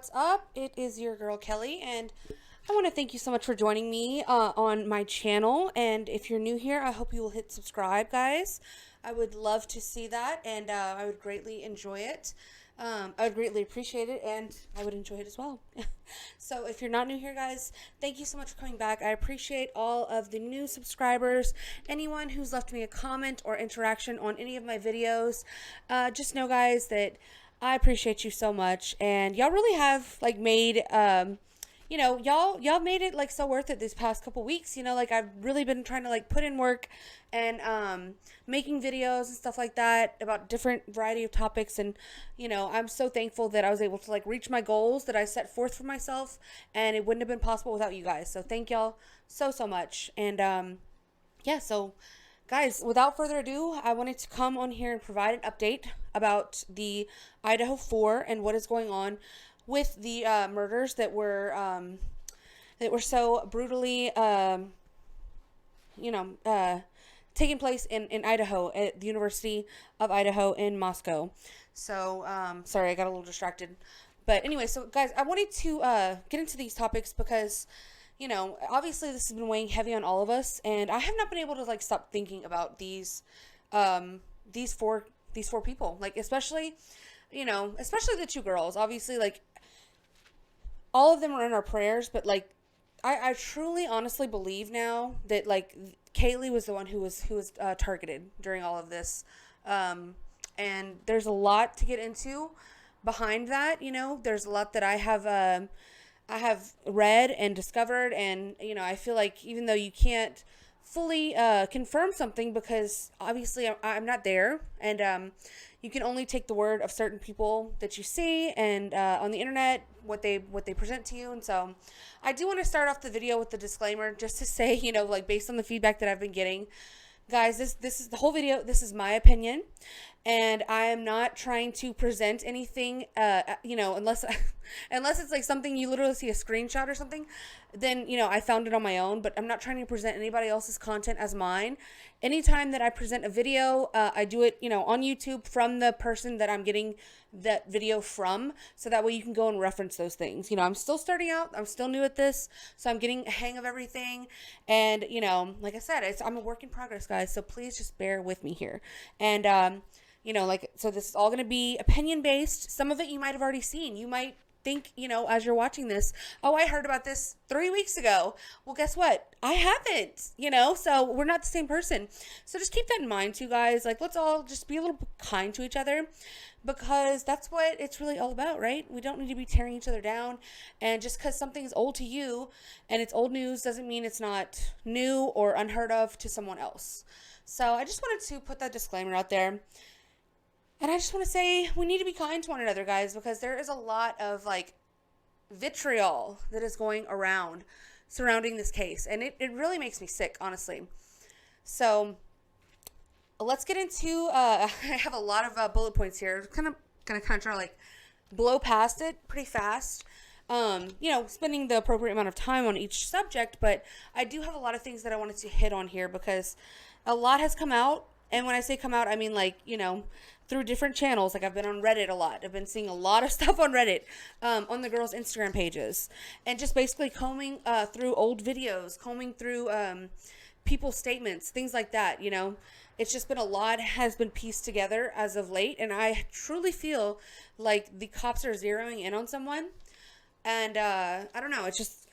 what's up? It is your girl Kelly, and I want to thank you so much for joining me on my channel. And if you're new here, I hope you will hit subscribe, guys. I would love to see that, and I would greatly enjoy it. I would greatly appreciate it, and I would enjoy it as well. So if you're not new here, guys, thank you so much for coming back. I appreciate all of the new subscribers, anyone who's left me a comment or interaction on any of my videos. Just know, guys, that I appreciate you so much, and y'all really have like made y'all made it like so worth it these past couple weeks. Like I've really been trying to like put in work and making videos and stuff like that about different variety of topics, and I'm so thankful that I was able to like reach my goals that I set forth for myself, and it wouldn't have been possible without you guys. So thank y'all so much. And yeah, so guys, without further ado, I wanted to come on here and provide an update about the Idaho 4 and what is going on with the murders that were so brutally, taking place in Idaho at the University of Idaho in Moscow. So, sorry, I got a little distracted. But anyway, so guys, I wanted to get into these topics because obviously this has been weighing heavy on all of us, and I have not been able to like stop thinking about these four people, like especially the two girls. Obviously, like all of them are in our prayers, but like I truly, honestly believe now that like Kaylee was the one who was targeted during all of this, and there's a lot to get into behind that. There's a lot that I have read and discovered, and I feel like even though you can't fully confirm something because obviously I'm not there, and you can only take the word of certain people that you see and on the internet, what they present to you. And so I do want to start off the video with the disclaimer just to say, like based on the feedback that I've been getting, guys, this is the whole video. This is my opinion, and I am not trying to present anything, unless it's like something you literally see a screenshot or something, then, I found it on my own, but I'm not trying to present anybody else's content as mine. Anytime that I present a video, I do it, on YouTube from the person that I'm getting that video from, so that way you can go and reference those things. I'm still starting out. I'm still new at this, so I'm getting a hang of everything. And, like I said, I'm a work in progress, guys, so please just bear with me here. And, so this is all going to be opinion based. Some of it you might have already seen. You might think, as you're watching this, oh, I heard about this 3 weeks ago. Well, guess what? I haven't, so we're not the same person. So just keep that in mind too, guys. Like, let's all just be a little kind to each other, because that's what it's really all about, right? We don't need to be tearing each other down. And just because something's old to you and it's old news doesn't mean it's not new or unheard of to someone else. So I just wanted to put that disclaimer out there. And I just want to say we need to be kind to one another, guys, because there is a lot of like vitriol that is going around surrounding this case. And it really makes me sick, honestly. So let's get into, I have a lot of bullet points here. Kind of trying to like blow past it pretty fast. Spending the appropriate amount of time on each subject. But I do have a lot of things that I wanted to hit on here because a lot has come out. And when I say come out, I mean like, through different channels. Like I've been on Reddit a lot. I've been seeing a lot of stuff on Reddit, on the girls' Instagram pages, and just basically combing through old videos, combing through people's statements, things like that. It's just been a lot has been pieced together as of late, and I truly feel like the cops are zeroing in on someone. And I don't know. It's just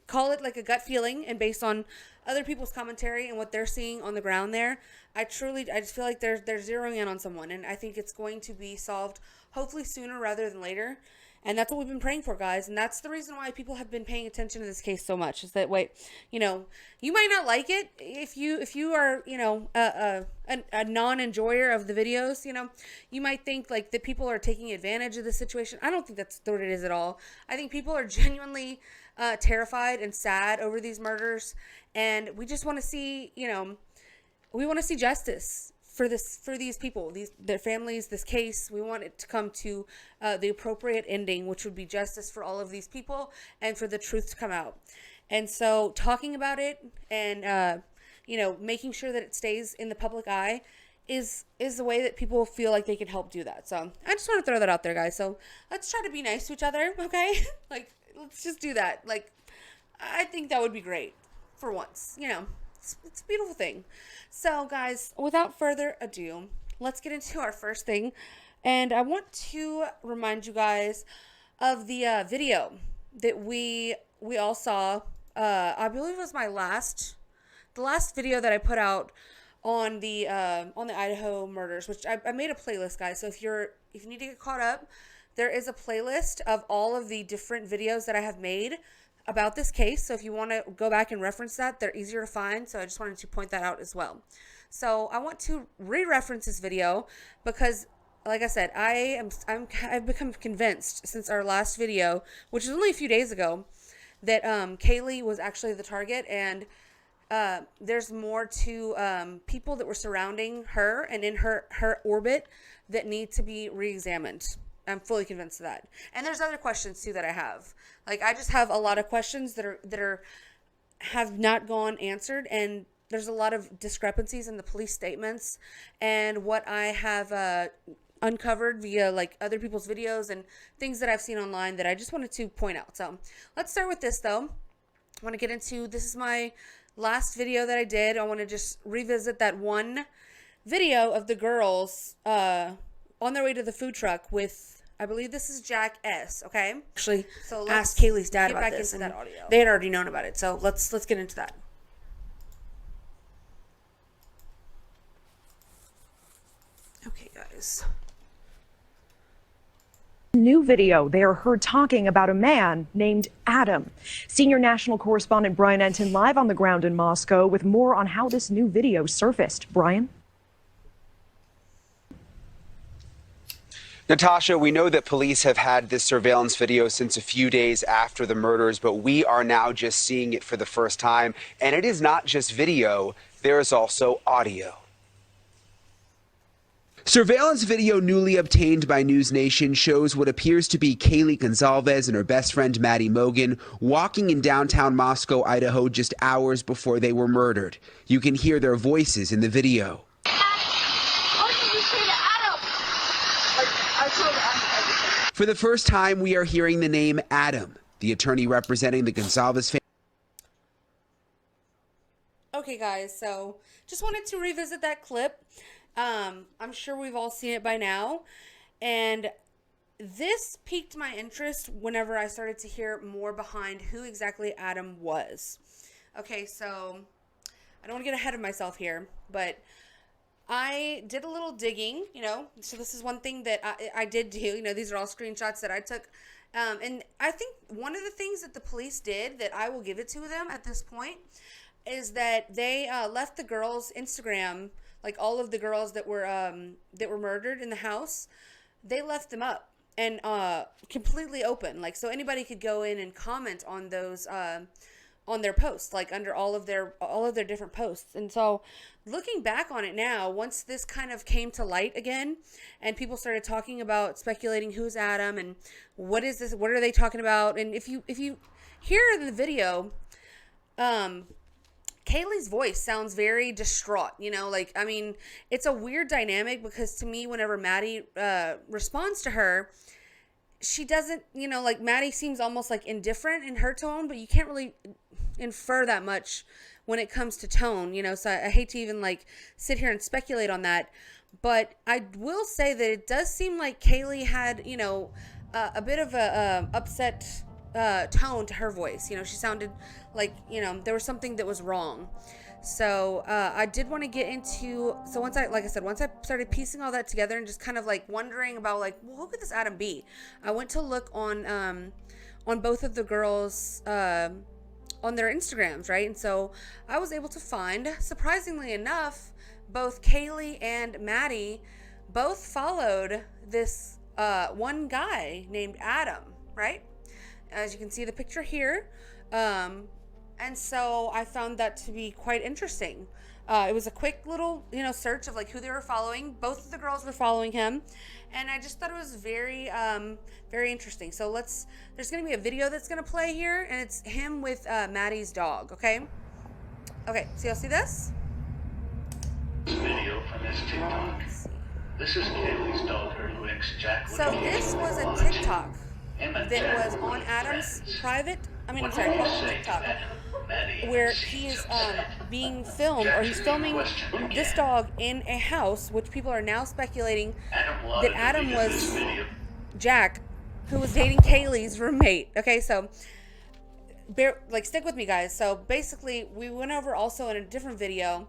call it like a gut feeling, and based on other people's commentary and what they're seeing on the ground there, I just feel like they're zeroing in on someone, and I think it's going to be solved hopefully sooner rather than later. And that's what we've been praying for, guys. And that's the reason why people have been paying attention to this case so much, is that, you might not like it if you are, a non-enjoyer of the videos, you might think like that people are taking advantage of the situation. I don't think that's what it is at all. I think people are genuinely terrified and sad over these murders, and we just want to see, we want to see justice for these people, their families, this case. We want it to come to the appropriate ending, which would be justice for all of these people and for the truth to come out. And so talking about it and, making sure that it stays in the public eye is the way that people feel like they can help do that. So I just want to throw that out there, guys. So let's try to be nice to each other, okay? Like, let's just do that. Like, I think that would be great for once, you know. It's a beautiful thing. So, guys, without further ado, let's get into our first thing. And I want to remind you guys of the video that we all saw. I believe it was the last video that I put out on the Idaho murders, which I made a playlist, guys. So if you need to get caught up, there is a playlist of all of the different videos that I have made about this case. So if you want to go back and reference that, they're easier to find. So I just wanted to point that out as well. So I want to re-reference this video because, like I said, I've become convinced since our last video, which is only a few days ago, that Kaylee was actually the target, and there's more to people that were surrounding her and in her orbit that need to be re-examined. I'm fully convinced of that. And there's other questions too that I have. Like, I just have a lot of questions that have not gone answered, and there's a lot of discrepancies in the police statements and what I have uncovered via like other people's videos and things that I've seen online that I just wanted to point out. So let's start with this though. I want to get into, this is my last video that I did. I want to just revisit that one video of the girls on their way to the food truck with, I believe this is Jack S. Okay, actually, so asked Kaylee's dad about this, and that audio. They had already known about it. So let's get into that. Okay, guys. New video, they are heard talking about a man named Adam. Senior national correspondent Brian Enton live on the ground in Moscow with more on how this new video surfaced. Brian? Natasha, we know that police have had this surveillance video since a few days after the murders, but we are now just seeing it for the first time. And it is not just video, there is also audio. Surveillance video newly obtained by News Nation shows what appears to be Kaylee Gonzalez and her best friend Maddie Mogan walking in downtown Moscow, Idaho just hours before they were murdered. You can hear their voices in the video. For the first time, we are hearing the name Adam, the attorney representing the Gonzalez family. Okay, guys, so just wanted to revisit that clip. I'm sure we've all seen it by now, and this piqued my interest whenever I started to hear more behind who exactly Adam was. Okay, so I don't want to get ahead of myself here, but I did a little digging, you know, so this is one thing that I did do, you know, these are all screenshots that I took, and I think one of the things that the police did that I will give it to them at this point is that they left the girls' Instagram, like all of the girls that were murdered in the house, they left them up and completely open, like so anybody could go in and comment on those on their posts, like under all of their different posts. And so looking back on it now, once this kind of came to light again and people started talking about speculating who's Adam and what is this, what are they talking about, and if you hear in the video, Kaylee's voice sounds very distraught, you know, like, I mean, it's a weird dynamic because to me, whenever Maddie responds to her, she doesn't, you know, like Maddie seems almost like indifferent in her tone, but you can't really infer that much when it comes to tone, you know, so I hate to even like sit here and speculate on that, but I will say that it does seem like Kaylee had, you know, a bit of a upset tone to her voice. You know, she sounded like, you know, there was something that was wrong. So I did want to get into, so once I started piecing all that together and just kind of like wondering about like, well, who could this Adam be? I went to look on both of the girls' on their Instagrams, right? And so I was able to find, surprisingly enough, both Kaylee and Maddie both followed this one guy named Adam, right? As you can see the picture here. And so I found that to be quite interesting. It was a quick little, you know, search of like who they were following. Both of the girls were following him. And I just thought it was very, very interesting. So there's going to be a video that's going to play here. And it's him with Maddie's dog, okay? Okay, so you'll see this? This video from this TikTok. This is Kaylee's daughter who ex-Jack. So this was a TikTok that was on Adam's private, public TikTok, where he is being filmed, or he's filming this dog in a house, which people are now speculating that Adam was Jack, who was dating Kaylee's roommate. Okay, so stick with me, guys. So basically, we went over also in a different video.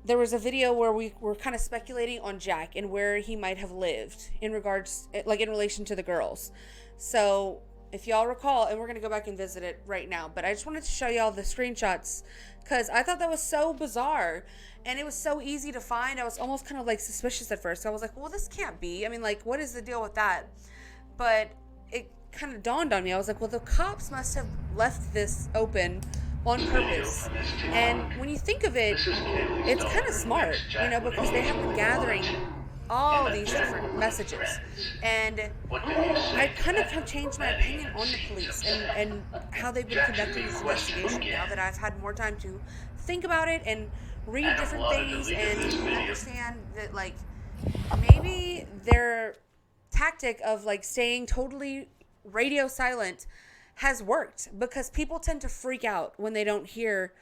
There was a video where we were kind of speculating on Jack and where he might have lived in regards, like in relation to the girls. So if y'all recall, and we're going to go back and visit it right now, but I just wanted to show y'all the screenshots because I thought that was so bizarre and it was so easy to find. I was almost kind of like suspicious at first. I was like, well, this can't be. I mean, like, what is the deal with that? But it kind of dawned on me. I was like, well, the cops must have left this open on purpose. And when you think of it, it's kind of smart, because they have been gathering all these different messages. And I kind of have changed my opinion on the police and how they've been conducting this investigation now that I've had more time to think about it and read different things and understand that, like, maybe their tactic of, like, staying totally radio silent has worked, because people tend to freak out when they don't hear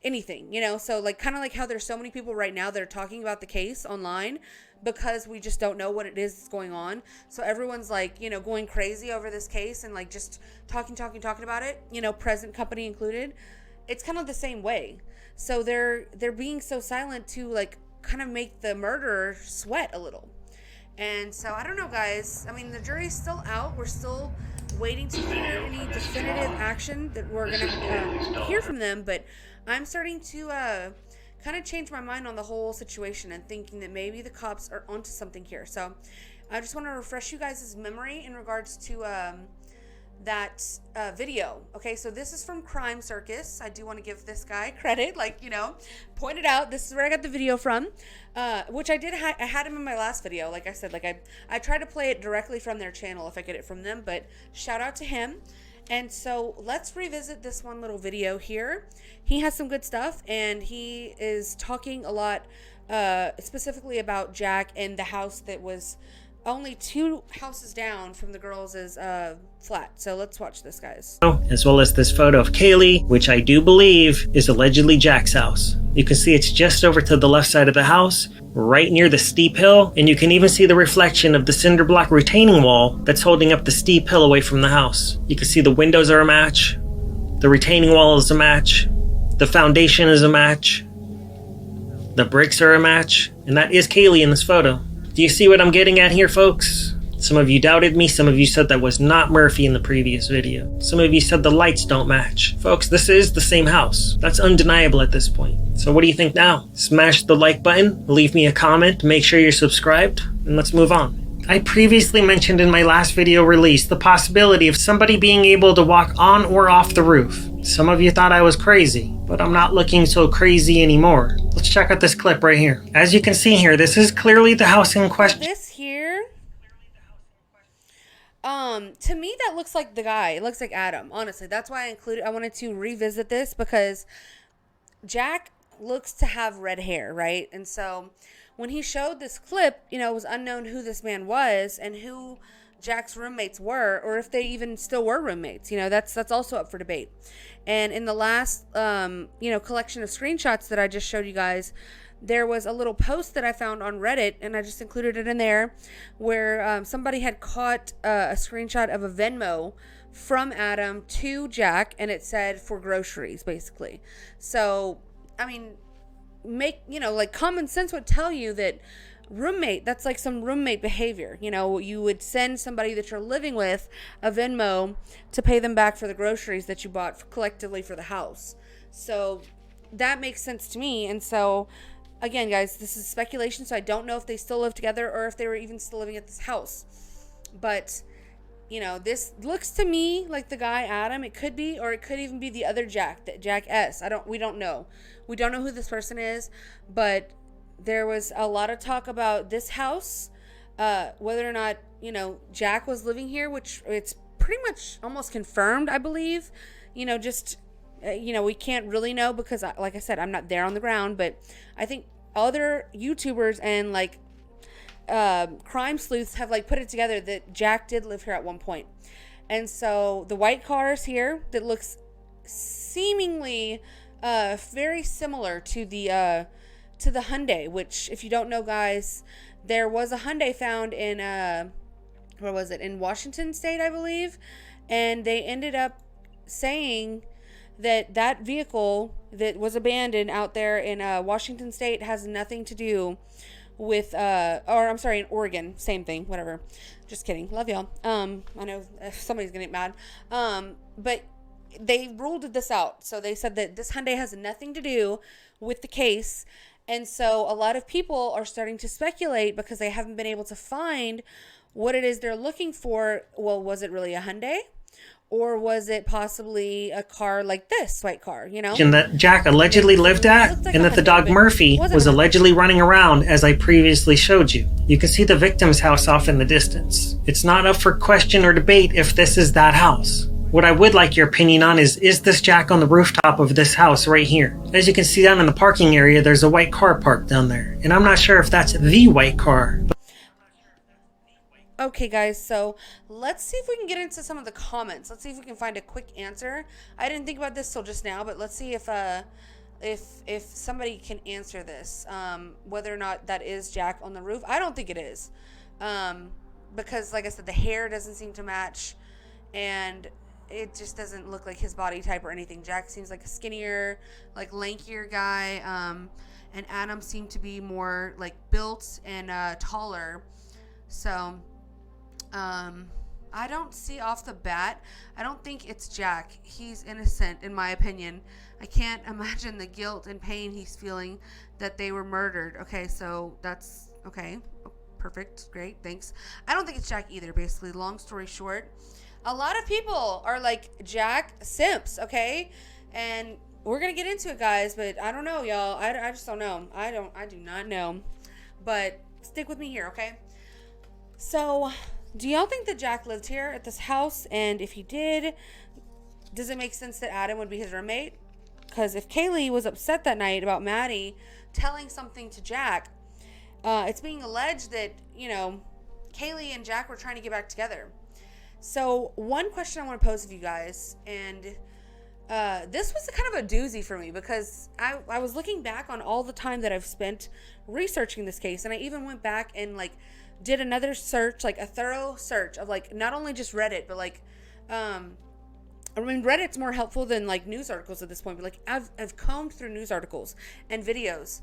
anything, so like kind of like how there's so many people right now that are talking about the case online because we just don't know what it is that's going on. So everyone's like, going crazy over this case and like just talking about it, present company included. It's kind of the same way. So they're being so silent to like kind of make the murderer sweat a little. And so I don't know, guys. I mean, the jury's still out. We're still waiting to hear any definitive action that we're going to hear from them. But I'm starting to kind of change my mind on the whole situation and thinking that maybe the cops are onto something here. So I just want to refresh you guys' memory in regards to that video. Okay, so this is from Crime Circus. I do want to give this guy credit, point it out. This is where I got the video from, which I did. I had him in my last video. Like I said, I try to play it directly from their channel if I get it from them, but shout out to him. And so let's revisit this one little video here. He has some good stuff, and he is talking a lot specifically about Jack and the house that was only 2 houses down from the girls' flat. So let's watch this, guys. As well as this photo of Kaylee, which I do believe is allegedly Jack's house. You can see it's just over to the left side of the house, right near the steep hill, and you can even see the reflection of the cinder block retaining wall that's holding up the steep hill away from the house. You can see the windows are a match, the retaining wall is a match, the foundation is a match, the bricks are a match, and that is Kaylee in this photo. Do you see what I'm getting at here, folks? Some of you doubted me. Some of you said that was not Murphy in the previous video. Some of you said the lights don't match. Folks, this is the same house. That's undeniable at this point. So what do you think now? Smash the like button, leave me a comment, make sure you're subscribed, and let's move on. I previously mentioned in my last video release the possibility of somebody being able to walk on or off the roof. Some of you thought I was crazy, but I'm not looking so crazy anymore. Let's check out this clip right here. As you can see here, this is clearly the house in question. This here, to me that looks like the guy. It looks like Adam, honestly. That's why I wanted to revisit this, because Jack looks to have red hair, right? And so when he showed this clip, it was unknown who this man was and who Jack's roommates were, or if they even still were roommates. That's also up for debate. And in the last, collection of screenshots that I just showed you guys, there was a little post that I found on Reddit, and I just included it in there, where somebody had caught a screenshot of a Venmo from Adam to Jack, and it said for groceries, basically. So, I mean, common sense would tell you that that's like some roommate behavior. You would send somebody that you're living with a Venmo to pay them back for the groceries that you bought collectively for the house. So that makes sense to me. And so again, guys, this is speculation, so I don't know if they still live together or if they were even still living at this house. But this looks to me like the guy Adam. It could be, or it could even be the other Jack, Jack S. We don't know. We don't know who this person is, but there was a lot of talk about this house, whether or not, Jack was living here, which it's pretty much almost confirmed, I believe. We can't really know because, like I said, I'm not there on the ground, but I think other YouTubers and like crime sleuths have like put it together that Jack did live here at one point. And so the white car is here that looks seemingly very similar to the Hyundai, which, if you don't know, guys, there was a Hyundai found in where was it, in Washington State, I believe, and they ended up saying that vehicle that was abandoned out there in Washington State has nothing to do with or I'm sorry, in Oregon, same thing, whatever. Just kidding. Love y'all. I know somebody's gonna get mad. But they ruled this out. So they said that this Hyundai has nothing to do with the case. And so a lot of people are starting to speculate because they haven't been able to find what it is they're looking for. Well, was it really a Hyundai? Or was it possibly a car like this white car, you know? And that Jack allegedly lived at, like and that the dog Murphy was allegedly running around, as I previously showed you. You can see the victim's house off in the distance. It's not up for question or debate if this is that house. What I would like your opinion on is this Jack on the rooftop of this house right here? As you can see down in the parking area, there's a white car parked down there. And I'm not sure if that's the white car. Okay, guys, so let's see if we can get into some of the comments. Let's see if we can find a quick answer. I didn't think about this till just now, but let's see if somebody can answer this, whether or not that is Jack on the roof. I don't think it is, because, like I said, the hair doesn't seem to match, and it just doesn't look like his body type or anything. Jack seems like a skinnier, like lankier guy, and Adam seemed to be more like built and taller. So I don't see off the bat, I don't think it's Jack. He's innocent, in my opinion. I can't imagine the guilt and pain he's feeling that they were murdered. Okay, so that's okay. Perfect. Great. Thanks. I don't think it's Jack either, basically. Long story short, a lot of people are like Jack simps, okay? And we're going to get into it, guys, but I don't know, y'all. I just don't know. I do not know. But stick with me here, okay? So, do y'all think that Jack lived here at this house? And if he did, does it make sense that Adam would be his roommate? Because if Kaylee was upset that night about Maddie telling something to Jack, it's being alleged that, you know, Kaylee and Jack were trying to get back together. So one question I want to pose to you guys, and this was kind of a doozy for me because I was looking back on all the time that I've spent researching this case, and I even went back and like did another search, like a thorough search of like not only just Reddit, but like I mean, Reddit's more helpful than like news articles at this point, but like I've combed through news articles and videos.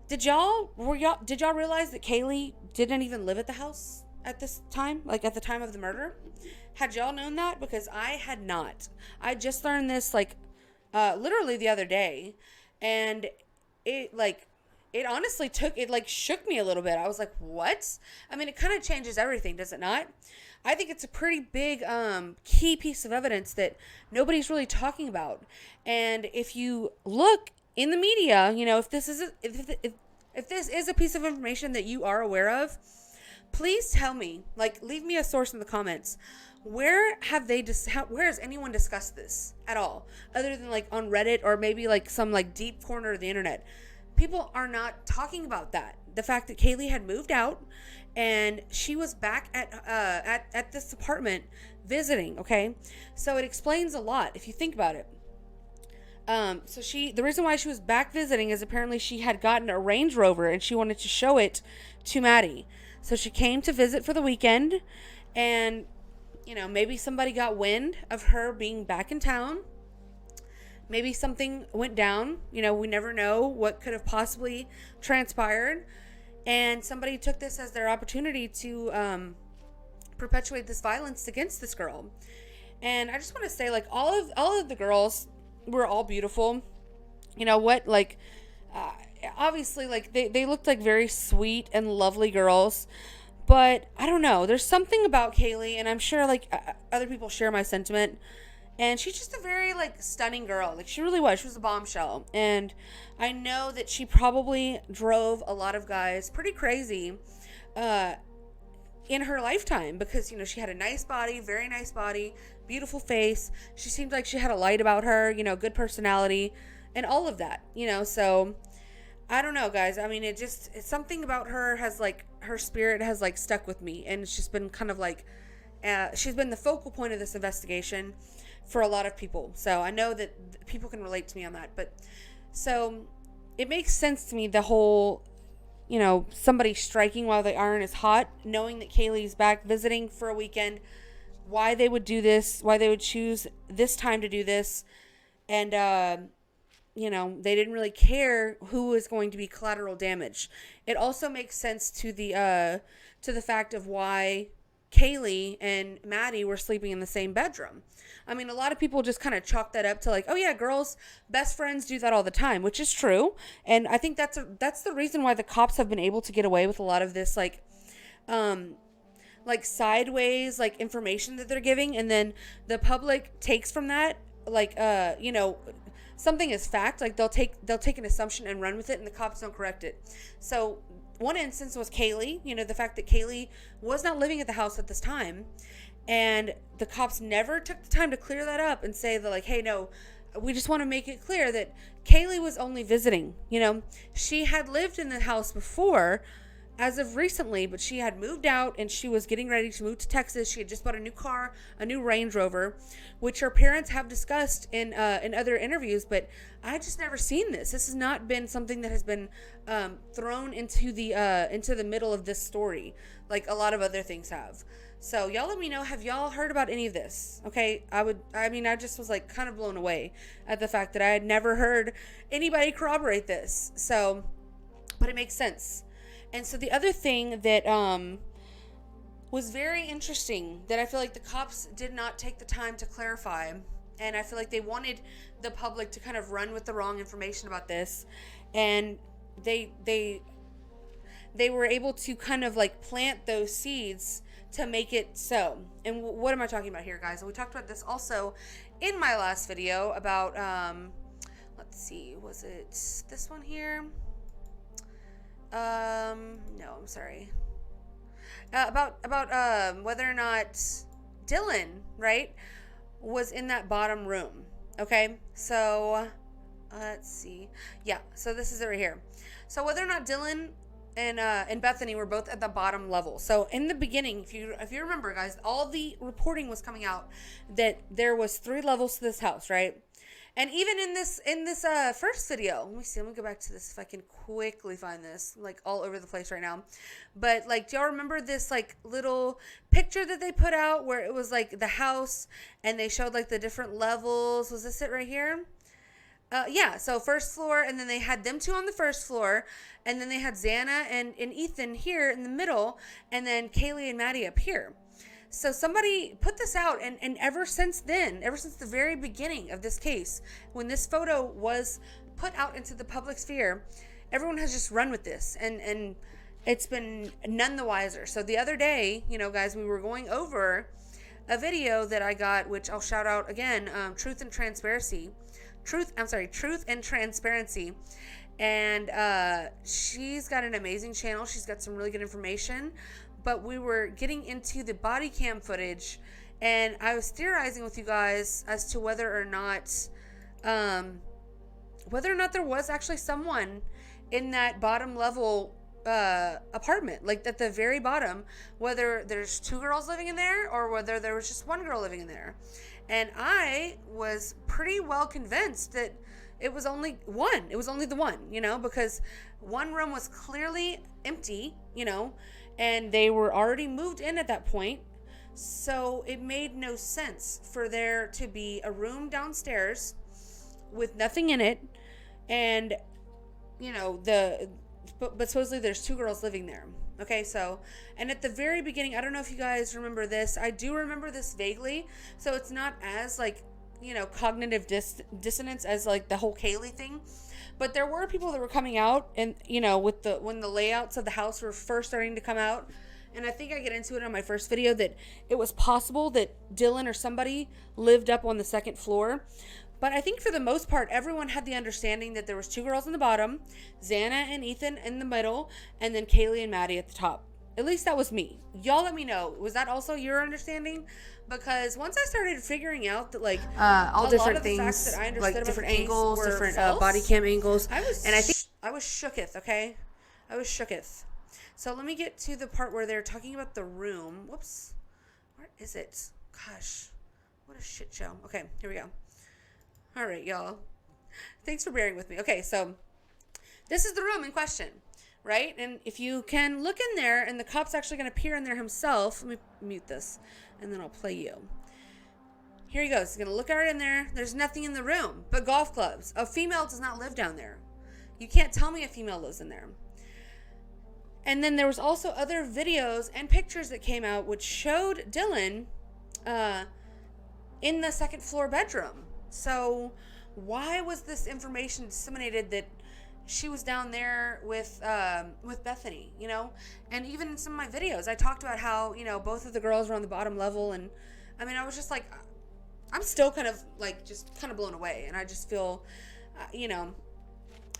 Did y'all realize that Kaylee didn't even live at the house at this time, like at the time of the murder? Had y'all known that? Because I had not. I just learned this like literally the other day, and it honestly shook me a little bit. I was like, what? I mean, it kind of changes everything, does it not? I think it's a pretty big key piece of evidence that nobody's really talking about. And if you look in the media, you know, if this is a piece of information that you are aware of, please tell me, like, leave me a source in the comments. Where has anyone discussed this at all, other than like on Reddit or maybe like some like deep corner of the internet? People are not talking about that. The fact that Kaylee had moved out and she was back at this apartment visiting. Okay, so it explains a lot if you think about it. So the reason why she was back visiting is apparently she had gotten a Range Rover and she wanted to show it to Maddie. So she came to visit for the weekend, and you know, maybe somebody got wind of her being back in town. Maybe something went down. You know, we never know what could have possibly transpired. And somebody took this as their opportunity to perpetuate this violence against this girl. And I just want to say, like, all of the girls were all beautiful. You know what? Like, obviously, like, they looked like very sweet and lovely girls. But I don't know. There's something about Kaylee, and I'm sure, like, other people share my sentiment. And she's just a very, like, stunning girl. Like, she really was. She was a bombshell. And I know that she probably drove a lot of guys pretty crazy in her lifetime. Because, you know, she had a nice body, very nice body, beautiful face. She seemed like she had a light about her, you know, good personality, and all of that. You know, so I don't know, guys. I mean, it's something about her has like, her spirit has like stuck with me, and it's just been kind of like, she's been the focal point of this investigation for a lot of people. So I know that people can relate to me on that. But so it makes sense to me, the whole, you know, somebody striking while the iron is hot, knowing that Kaylee's back visiting for a weekend, why they would do this, why they would choose this time to do this. And, you know, they didn't really care who was going to be collateral damage. It also makes sense to the fact of why Kaylee and Maddie were sleeping in the same bedroom. I mean, a lot of people just kind of chalk that up to like, oh yeah, girls, best friends do that all the time, which is true. And I think that's the reason why the cops have been able to get away with a lot of this, like sideways, like information that they're giving. And then the public takes from that, like, you know, something is fact. Like they'll take an assumption and run with it, and the cops don't correct it. So one instance was Kaylee, you know, the fact that Kaylee was not living at the house at this time, and the cops never took the time to clear that up and say that, like, hey, no, we just want to make it clear that Kaylee was only visiting. You know, she had lived in the house before, as of recently, but she had moved out and she was getting ready to move to Texas. She had just bought a new car, a new Range Rover, which her parents have discussed in other interviews. But I just never seen this. This has not been something that has been thrown into the middle of this story, like a lot of other things have. So y'all let me know, have y'all heard about any of this? Okay, I just was like kind of blown away at the fact that I had never heard anybody corroborate this. So, but it makes sense. And so the other thing that was very interesting that I feel like the cops did not take the time to clarify, and I feel like they wanted the public to kind of run with the wrong information about this, and they were able to kind of like plant those seeds to make it so. And what am I talking about here, guys? And we talked about this also in my last video about let's see, was it this one here? No, I'm sorry. About whether or not Dylan, right, was in that bottom room. Okay, so let's see. Yeah, so this is it right here. So whether or not Dylan and Bethany were both at the bottom level. So in the beginning, if you remember, guys, all the reporting was coming out that there was 3 levels to this house, right? And even in this first video, let me see, let me go back to this if I can quickly find this, like all over the place right now. But like, do y'all remember this like little picture that they put out where it was like the house and they showed like the different levels? Was this it right here? Yeah, so first floor, and then they had them 2 on the first floor, and then they had Xana and Ethan here in the middle, and then Kaylee and Maddie up here. So somebody put this out, and ever since then, ever since the very beginning of this case, when this photo was put out into the public sphere, everyone has just run with this, and it's been none the wiser. So the other day, you know, guys, we were going over a video that I got, which I'll shout out again, Truth and Transparency. Truth and Transparency. And she's got an amazing channel. She's got some really good information. But we were getting into the body cam footage, and I was theorizing with you guys as to whether or not there was actually someone in that bottom level apartment, like at the very bottom, whether there's 2 girls living in there or whether there was just 1 girl living in there. And I was pretty well convinced that it was only one. It was only the one, you know, because one room was clearly empty, you know, and they were already moved in at that point. So it made no sense for there to be a room downstairs with nothing in it. And, you know, but supposedly there's 2 girls living there. Okay, so, and at the very beginning, I don't know if you guys remember this. I do remember this vaguely. So it's not as like, you know, cognitive dissonance as like the whole Kaylee thing. But there were people that were coming out, and, you know, when the layouts of the house were first starting to come out. And I think I get into it on my first video that it was possible that Dylan or somebody lived up on the 2nd floor. But I think for the most part, everyone had the understanding that there was 2 girls in the bottom, Xana and Ethan in the middle, and then Kaylee and Maddie at the top. At least that was me. Y'all let me know. Was that also your understanding? Because once I started figuring out that, like, all different things, that I understood like different angles, different body cam angles, I was shooketh, okay? I was shooketh. So let me get to the part where they're talking about the room. Whoops. Where is it? Gosh. What a shit show. Okay, here we go. All right, y'all. Thanks for bearing with me. Okay, so this is the room in question, right? And if you can look in there, and the cop's actually going to appear in there himself. Let me mute this, and then I'll play you. Here he goes. He's going to look right in there. There's nothing in the room but golf clubs. A female does not live down there. You can't tell me a female lives in there. And then there was also other videos and pictures that came out which showed Dylan in the second floor bedroom. So why was this information disseminated that she was down there with Bethany, you know? And even in some of my videos, I talked about how, you know, both of the girls were on the bottom level. And I mean, I was just like, I'm still kind of like just kind of blown away. And I just feel, you know,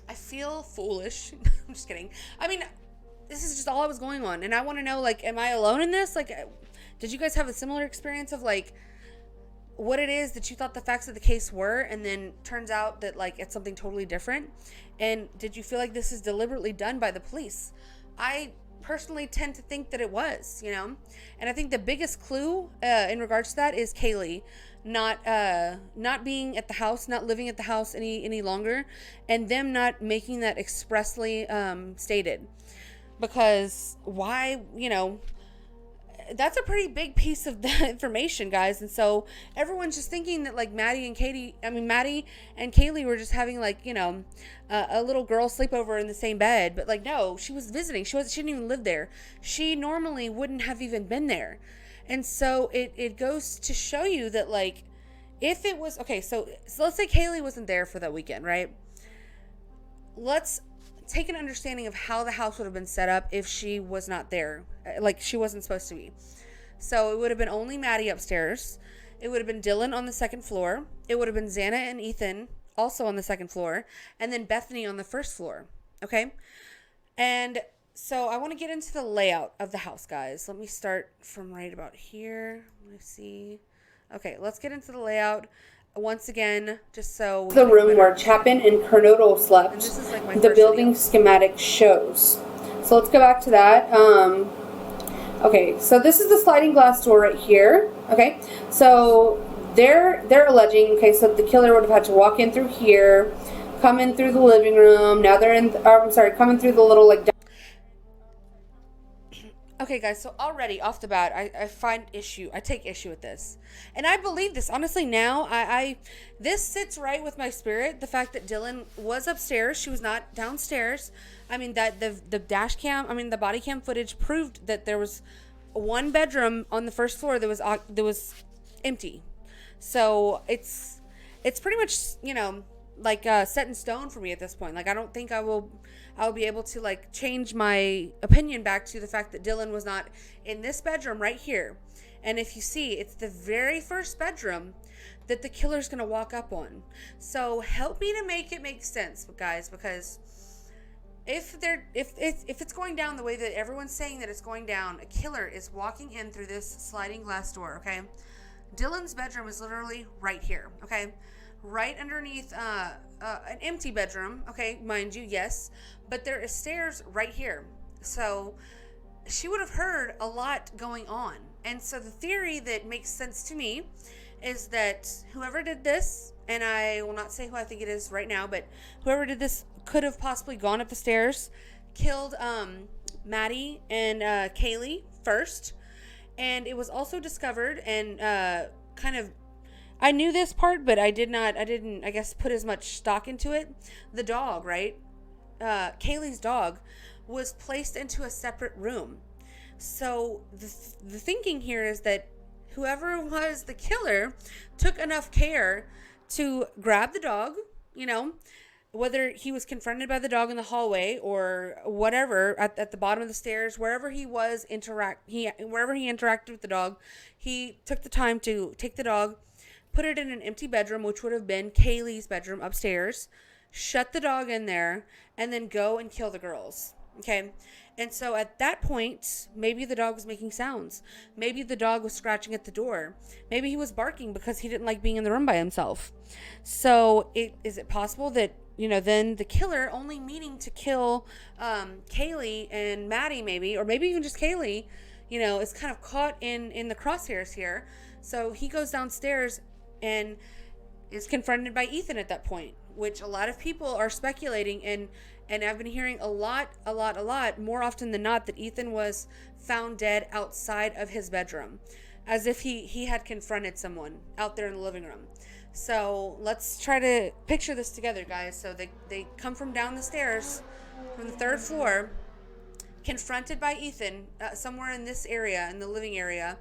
I feel foolish. I'm just kidding. I mean, this is just all I was going on. And I want to know, like, am I alone in this? Like, did you guys have a similar experience of like what it is that you thought the facts of the case were, and then turns out that like it's something totally different? And did you feel like this is deliberately done by the police? I personally tend to think that it was, you know. And I think the biggest clue in regards to that is Kaylee not being at the house, not living at the house any longer, and them not making that expressly stated. Because why, you know, that's a pretty big piece of the information, guys. And so everyone's just thinking that like Maddie and Kaylee were just having like, you know, a little girl sleepover in the same bed. But like, no, she was visiting. She didn't even live there. She normally wouldn't have even been there. And so it goes to show you that like, if it was, okay, so let's say Kaylee wasn't there for that weekend, right? Let's take an understanding of how the house would have been set up if she was not there, like she wasn't supposed to be. So it would have been only Maddie upstairs. It would have been Dylan on the second floor. It would have been Xana and Ethan also on the second floor, and then Bethany on the first floor. Okay. And so I want to get into the layout of the house, guys. Let me start from right about here. Let me see. Okay, let's get into the layout. Once again, just so the room where Chapin and Kernodle slept, this is like my the first building video. schematic shows. So let's go back to that. Okay, so this is the sliding glass door right here. Okay, so they're alleging, okay, so the killer would have had to walk in through here, come in through the living room. Now they're in, coming through the little like. Okay, guys, so already off the bat, I take issue with this. And I believe this. Honestly, now, this sits right with my spirit. The fact that Dylan was upstairs. She was not downstairs. I mean, that the dash cam, the body cam footage proved that there was one bedroom on the first floor that was empty. So it's pretty much, you know, like set in stone for me at this point. Like, I don't think I'll be able to like change my opinion back to the fact that Dylan was not in this bedroom right here. And if you see, it's the very first bedroom that the killer's going to walk up on. So help me to make it make sense, guys, because if it's going down the way that everyone's saying that it's going down, a killer is walking in through this sliding glass door, okay? Dylan's bedroom is literally right here, okay? Right underneath an empty bedroom, okay, mind you, yes, but there is stairs right here. So she would have heard a lot going on. And so the theory that makes sense to me is that whoever did this, and I will not say who I think it is right now, but whoever did this could have possibly gone up the stairs, killed Maddie and Kaylee first. And it was also discovered and I knew this part, but I didn't, I guess, put as much stock into it. The dog, right? Kaylee's dog was placed into a separate room. So the thinking here is that whoever was the killer took enough care to grab the dog, you know, whether he was confronted by the dog in the hallway or whatever, at the bottom of the stairs, wherever he was wherever he interacted with the dog, he took the time to take the dog, put it in an empty bedroom, which would have been Kaylee's bedroom upstairs, shut the dog in there, and then go and kill the girls. Okay? And so at that point, maybe the dog was making sounds. Maybe the dog was scratching at the door. Maybe he was barking because he didn't like being in the room by himself. So is it possible that then the killer only meaning to kill Kaylee and Maddie, maybe, or maybe even just Kaylee, is kind of caught in the crosshairs here. So he goes downstairs and is confronted by Ethan at that point, which a lot of people are speculating, and I've been hearing a lot, more often than not, that Ethan was found dead outside of his bedroom, as if he had confronted someone out there in the living room. So let's try to picture this together, guys. So they come from down the stairs from the 3rd floor, confronted by Ethan somewhere in this area, in the living area.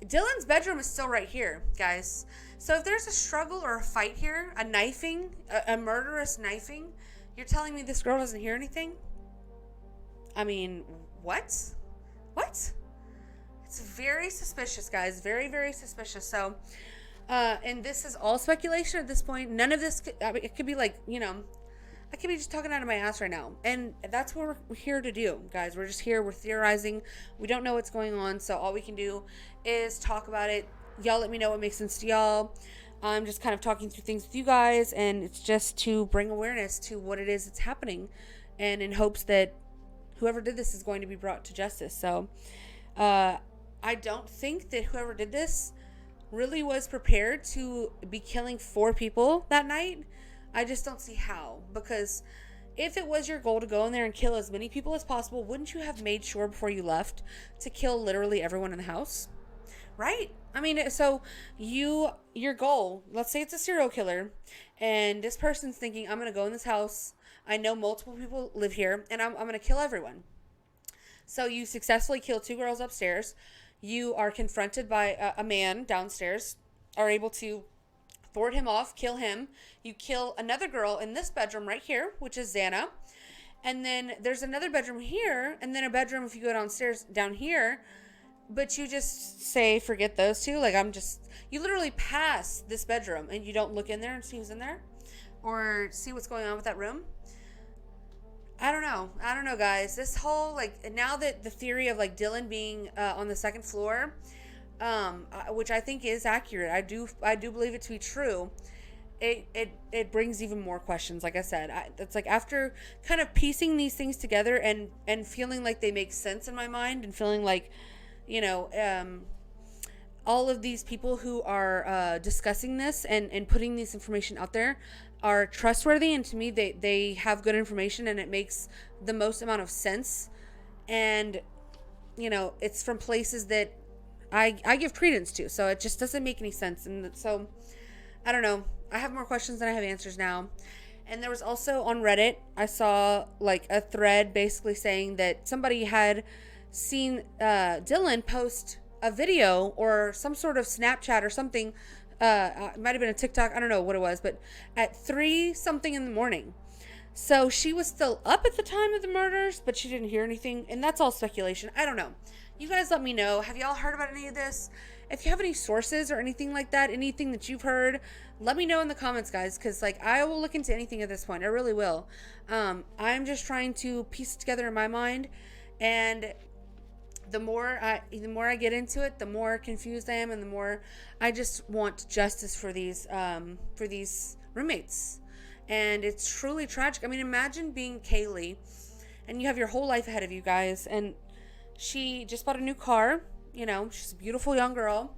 Dylan's bedroom is still right here, guys. So if there's a struggle or a fight here, a knifing, a murderous knifing, you're telling me this girl doesn't hear anything? I mean, what? It's very suspicious, guys. Very, very suspicious. So, and this is all speculation at this point. None of this, it could be like, I could be just talking out of my ass right now. And that's what we're here to do, guys. We're just here. We're theorizing. We don't know what's going on. So all we can do is talk about it. Y'all let me know what makes sense to y'all. I'm just kind of talking through things with you guys. And it's just to bring awareness to what it is that's happening. And in hopes that whoever did this is going to be brought to justice. So I don't think that whoever did this really was prepared to be killing 4 people that night. I just don't see how, because if it was your goal to go in there and kill as many people as possible, wouldn't you have made sure before you left to kill literally everyone in the house? Right? I mean, so your goal, let's say it's a serial killer, and this person's thinking, I'm going to go in this house. I know multiple people live here, and I'm going to kill everyone. So you successfully kill 2 girls upstairs. You are confronted by a man downstairs, are able to thwart him off, kill him. You kill another girl in this bedroom right here, which is Xana. And then there's another bedroom here, and then a bedroom if you go downstairs down here. But you just say, forget those 2. Like, you literally pass this bedroom and you don't look in there and see who's in there or see what's going on with that room. I don't know, guys. This whole, now that the theory of, Dylan being on the 2nd floor, which I think is accurate. I do believe it to be true. It brings even more questions. Like I said, it's like after kind of piecing these things together and feeling like they make sense in my mind, and feeling like, all of these people who are discussing this and putting this information out there are trustworthy, and to me they have good information, and it makes the most amount of sense, and it's from places that I give credence to, so it just doesn't make any sense. And so I don't know, I have more questions than I have answers now. And there was also on Reddit, I saw a thread basically saying that somebody had seen Dylan post a video or some sort of Snapchat or something, it might have been a TikTok, I don't know what it was, but at 3 something in the morning. So she was still up at the time of the murders, but she didn't hear anything, and that's all speculation. I don't know. You guys let me know. Have y'all heard about any of this? If you have any sources or anything like that, anything that you've heard, let me know in the comments, guys, because I will look into anything at this point. I really will. I'm just trying to piece it together in my mind, and the more I get into it, the more confused I am, and the more I just want justice for these roommates. And it's truly tragic. I mean, imagine being Kaylee, and you have your whole life ahead of you, guys, and she just bought a new car. She's a beautiful young girl,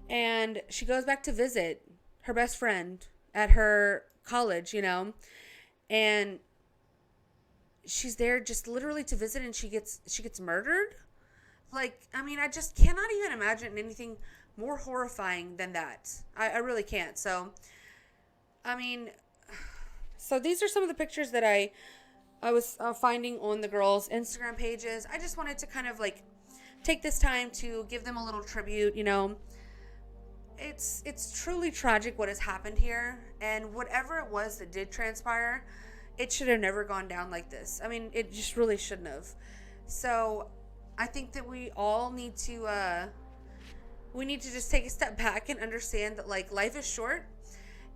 and she goes back to visit her best friend at her college, and she's there just literally to visit, and she gets murdered. I just cannot even imagine anything more horrifying than that. I really can't. So these are some of the pictures that I was finding on the girls' Instagram pages. I just wanted to kind of take this time to give them a little tribute. It's truly tragic what has happened here, and whatever it was that did transpire, it should have never gone down like this. I mean, it just really shouldn't have. So I think that we all need to just take a step back and understand that life is short,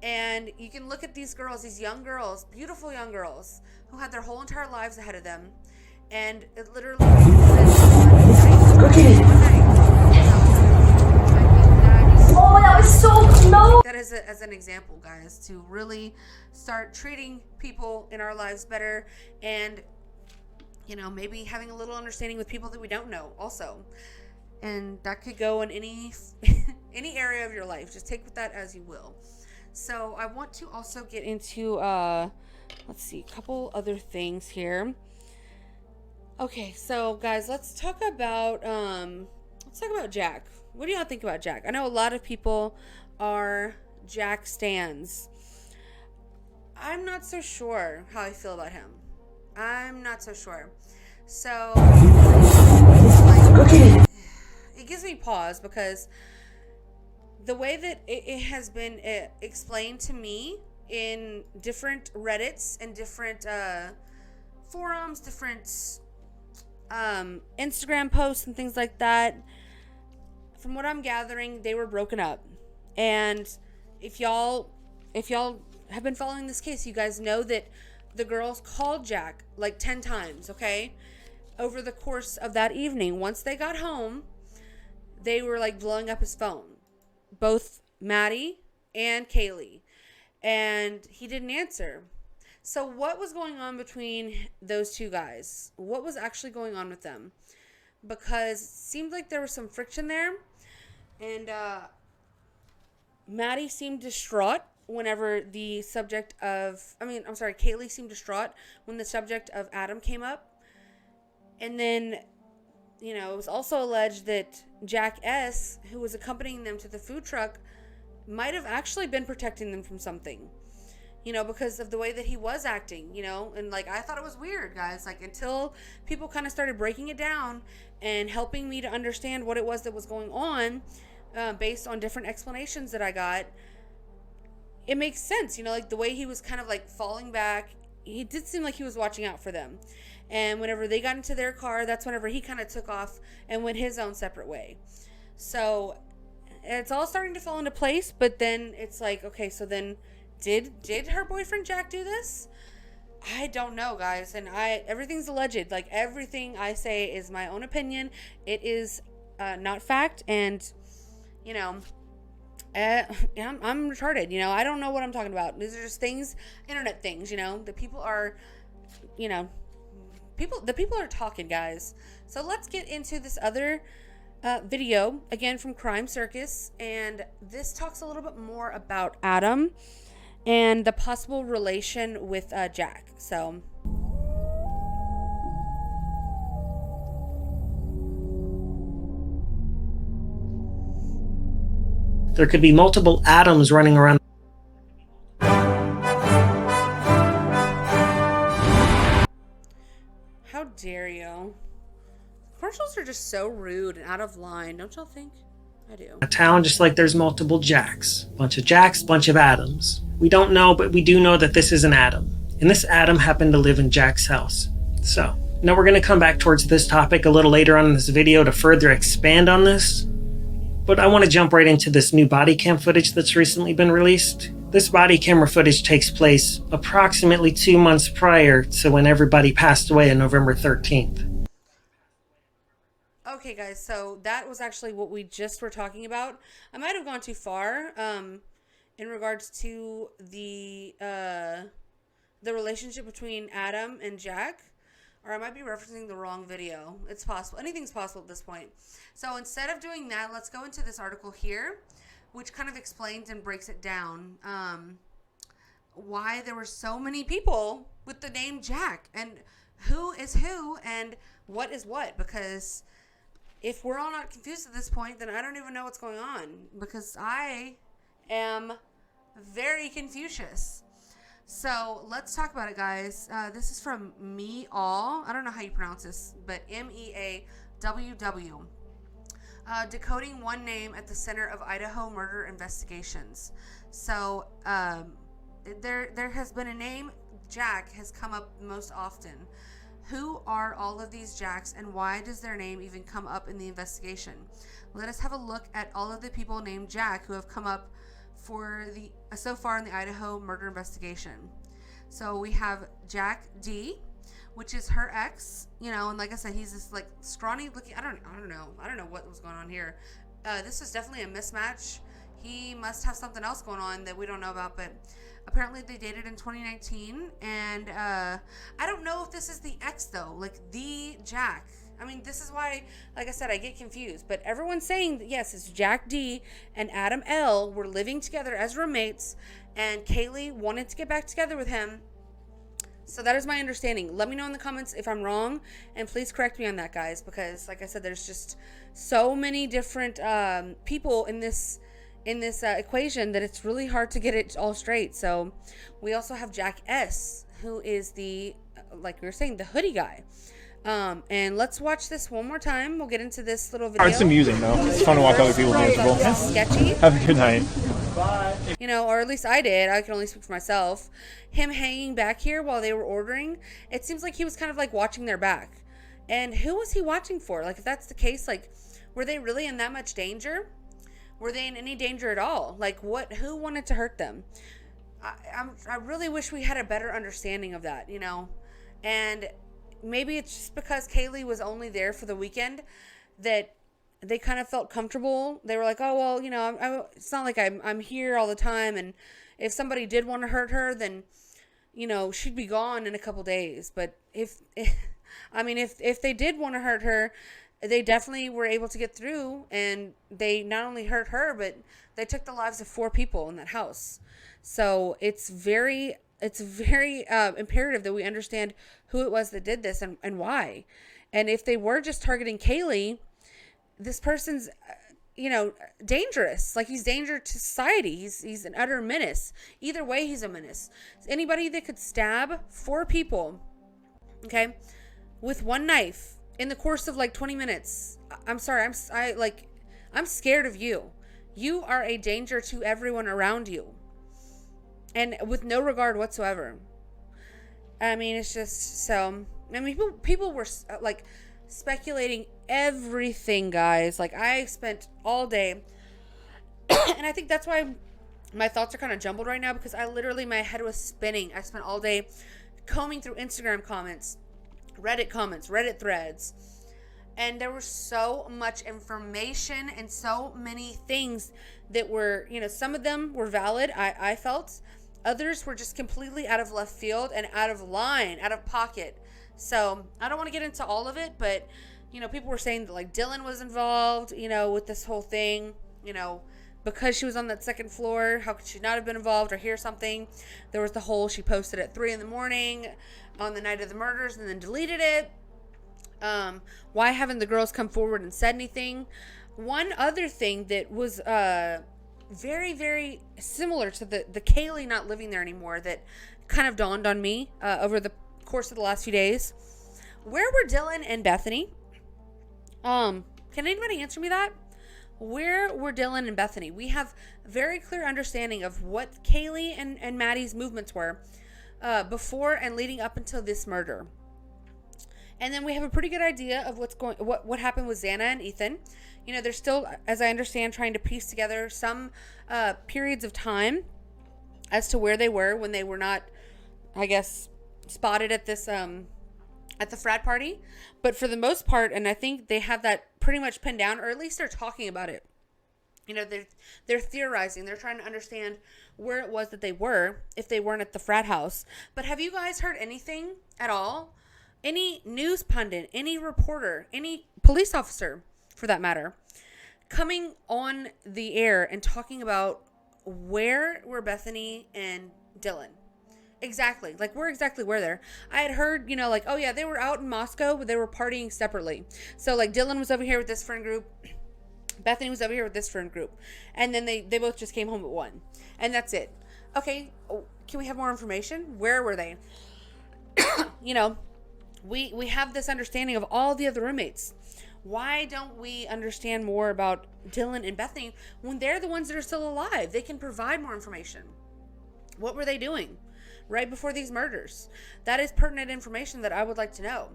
and you can look at these girls, these young girls, beautiful young girls who had their whole entire lives ahead of them, and it literally Oh, that was so No. That is as an example, guys, to really start treating people in our lives better, and you know, maybe having a little understanding with people that we don't know also. And that could go in any any area of your life. Just take with that as you will. So I want to also get into let's see, a couple other things here. Okay, so guys, let's talk about Jack. What do y'all think about Jack? I know a lot of people are Jack stans. I'm not so sure how I feel about him. I'm not so sure. So it gives me pause because the way that it has been explained to me in different Reddits and different forums, different Instagram posts and things like that, from what I'm gathering, they were broken up. And if y'all have been following this case, you guys know that the girls called Jack like 10 times, okay? Over the course of that evening. Once they got home, they were like blowing up his phone. Both Maddie and Kaylee. And he didn't answer. So what was going on between those two guys? What was actually going on with them? Because it seemed like there was some friction there. And Maddie seemed distraught whenever the subject of, Kaylee seemed distraught when the subject of Adam came up. And then, you know, it was also alleged that Jack S., who was accompanying them to the food truck, might have actually been protecting them from something, you know, because of the way that he was acting, you know. And like, I thought it was weird, guys, like, until people kind of started breaking it down and helping me to understand what it was that was going on, based on different explanations that I got. It makes sense, you know, like the way he was kind of like falling back. He did seem like he was watching out for them. And whenever they got into their car, that's whenever he kind of took off and went his own separate way. So it's all starting to fall into place. But then it's like, okay, so then did her boyfriend Jack do this? I don't know, guys. And everything's alleged. Like, everything I say is my own opinion. It is not fact. And, you know, I'm retarded, you know. I don't know what I'm talking about. These are just things, internet things, you know. The people are, you know, the people are talking, guys. So let's get into this other video, again from Crime Circus. And this talks a little bit more about Adam and the possible relation with Jack. So... there could be multiple Adams running around. How dare you? Commercials are just so rude and out of line, don't y'all think? I do. A town, just like there's multiple Jacks. Bunch of Jacks, bunch of Adams. We don't know, but we do know that this is an Adam. And this Adam happened to live in Jack's house. So, now we're going to come back towards this topic a little later on in this video to further expand on this. But I want to jump right into this new body cam footage that's recently been released. This body camera footage takes place approximately 2 months prior to when everybody passed away on November 13th. Okay, guys, so that was actually what we just were talking about. I might have gone too far in regards to the relationship between Adam and Jack. Or I might be referencing the wrong video. It's possible. Anything's possible at this point. So instead of doing that, let's go into this article here, which kind of explains and breaks it down why there were so many people with the name Jack and who is who and what is what. Because if we're all not confused at this point, then I don't even know what's going on, because I am very Confucius. So let's talk about it, guys. This is from Me All. I don't know how you pronounce this, but MEAWW. Decoding one name at the center of Idaho murder investigations. So there has been a name, Jack, has come up most often. Who are all of these Jacks, and why does their name even come up in the investigation? Let us have a look at all of the people named Jack who have come up for the so far in the Idaho murder investigation. So we have Jack D, which is her ex, you know, and like I said, he's this like scrawny looking, I don't know what was going on here. This is definitely a mismatch. He must have something else going on that we don't know about, but apparently they dated in 2019, and I don't know if this is the ex, though, like the Jack. I mean, this is why, like I said, I get confused, but everyone's saying that, yes, it's Jack D and Adam L were living together as roommates, and Kaylee wanted to get back together with him. So that is my understanding. Let me know in the comments if I'm wrong, and please correct me on that, guys, because like I said, there's just so many different people in this equation that it's really hard to get it all straight. So we also have Jack S, who is the, like we were saying, the hoodie guy. And let's watch this one more time. We'll get into this little video. It's amusing, though. It's fun to watch other people miserable. Sketchy. Have a good night. You know, or at least I did. I can only speak for myself. Him hanging back here while they were ordering, it seems like he was kind of like watching their back. And who was he watching for? Like, if that's the case, like, were they really in that much danger? Were they in any danger at all? Like, who wanted to hurt them? I really wish we had a better understanding of that, you know? And maybe it's just because Kaylee was only there for the weekend that they kind of felt comfortable. They were like, oh, well, you know, it's not like I'm here all the time. And if somebody did want to hurt her, then, you know, she'd be gone in a couple days. But if they did want to hurt her, they definitely were able to get through. And they not only hurt her, but they took the lives of 4 people in that house. So it's very imperative that we understand who it was that did this and why. And if they were just targeting Kaylee, this person's, you know, dangerous. Like, he's danger to society. He's an utter menace. Either way, he's a menace. Anybody that could stab 4 people, okay, with one knife in the course of like 20 minutes. I'm sorry. I'm scared of you. You are a danger to everyone around you. And with no regard whatsoever. I mean, it's just so... I mean, people were, like, speculating everything, guys. Like, I spent all day... and I think that's why my thoughts are kind of jumbled right now, because my head was spinning. I spent all day combing through Instagram comments, Reddit threads. And there was so much information and so many things that were, you know, some of them were valid, I felt. Others were just completely out of left field and out of line, out of pocket. So I don't want to get into all of it, but, you know, people were saying that, like, Dylan was involved, you know, with this whole thing, you know, because she was on that second floor. How could she not have been involved or hear something? There was the whole, she posted at 3 a.m. on the night of the murders and then deleted it. Why haven't the girls come forward and said anything? One other thing that was, very, very similar to the Kaylee not living there anymore that kind of dawned on me over the course of the last few days. Where were Dylan and Bethany? Can anybody answer me that? Where were Dylan and Bethany? We have very clear understanding of what Kaylee and Maddie's movements were before and leading up until this murder. And then we have a pretty good idea of what happened with Xana and Ethan. You know, they're still, as I understand, trying to piece together some periods of time as to where they were when they were not, I guess, spotted at this at the frat party. But for the most part, and I think they have that pretty much pinned down, or at least they're talking about it. You know, they're theorizing. They're trying to understand where it was that they were if they weren't at the frat house. But have you guys heard anything at all? Any news pundit, any reporter, any police officer, for that matter, coming on the air and talking about where were Bethany and Dylan? Exactly. Like, where exactly were they? I had heard, you know, like, oh yeah, they were out in Moscow, but they were partying separately. So, like, Dylan was over here with this friend group. Bethany was over here with this friend group. And then they both just came home at 1. And that's it. Okay, can we have more information? Where were they? You know, we have this understanding of all the other roommates. Why don't we understand more about Dylan and Bethany when they're the ones that are still alive? They can provide more information. What were they doing right before these murders? That is pertinent information that I would like to know.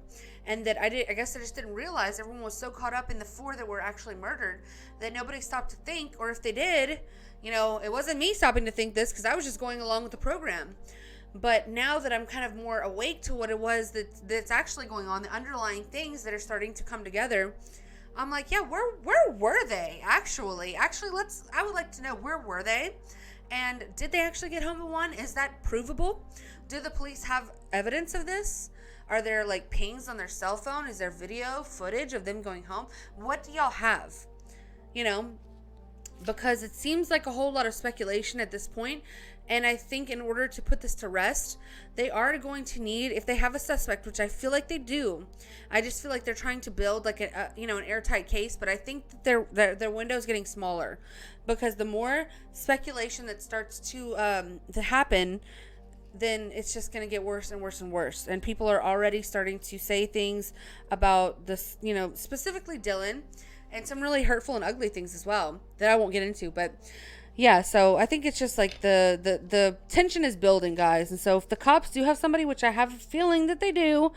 And that I guess I just didn't realize everyone was so caught up in the 4 that were actually murdered that nobody stopped to think, or if they did, you know, it wasn't me stopping to think this because I was just going along with the program. But now that I'm kind of more awake to what it was that's actually going on, the underlying things that are starting to come together, I'm like, yeah, where were they actually? Actually, I would like to know, where were they? And did they actually get home at 1? Is that provable? Do the police have evidence of this? Are there like pings on their cell phone? Is there video footage of them going home? What do y'all have? You know, because it seems like a whole lot of speculation at this point. And I think in order to put this to rest, they are going to need, if they have a suspect, which I feel like they do, I just feel like they're trying to build like an airtight case. But I think that their window is getting smaller, because the more speculation that starts to happen, then it's just going to get worse and worse and worse. And people are already starting to say things about this, specifically Dylan, and some really hurtful and ugly things as well that I won't get into. But yeah, so I think it's just like the tension is building, guys. And so if the cops do have somebody, which I have a feeling that they do,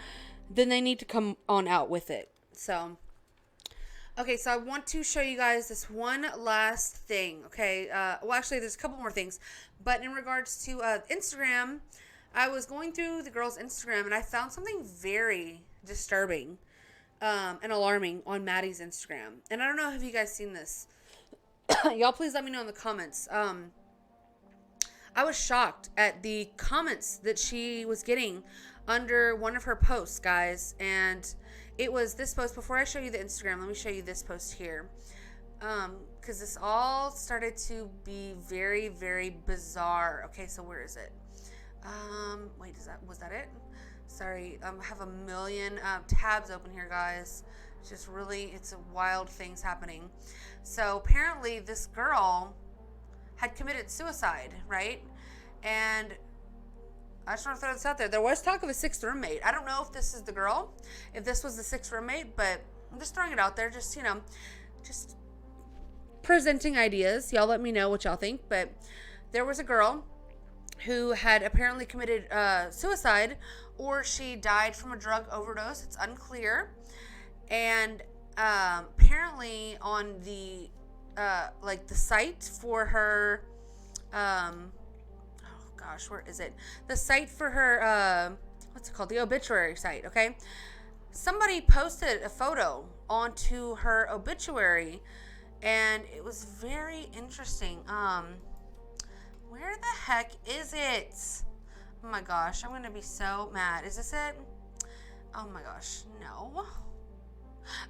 then they need to come on out with it. So, okay, so I want to show you guys this one last thing, okay? Well, actually, there's a couple more things. But in regards to Instagram, I was going through the girl's Instagram, and I found something very disturbing and alarming on Maddie's Instagram. And I don't know if you guys seen this. Y'all please let me know in the comments. I was shocked at the comments that she was getting under one of her posts, guys. And it was this post. Before I show you the Instagram, let me show you this post here. Because this all started to be very, very bizarre. Okay, so where is it? Wait, was that it? Sorry, I have a million tabs open here, guys. It's wild things happening. So apparently this girl had committed suicide, right? And I just want to throw this out there. There was talk of a 6th roommate. I don't know if this is the girl, if this was the 6th roommate, but I'm just throwing it out there. Just, just presenting ideas. Y'all let me know what y'all think. But there was a girl who had apparently committed suicide, or she died from a drug overdose. It's unclear. And apparently on the the site for her where is it? The site for her what's it called? The obituary site, okay? Somebody posted a photo onto her obituary, and it was very interesting. Where the heck is it? Oh my gosh, I'm gonna be so mad. Is this it? Oh my gosh, no.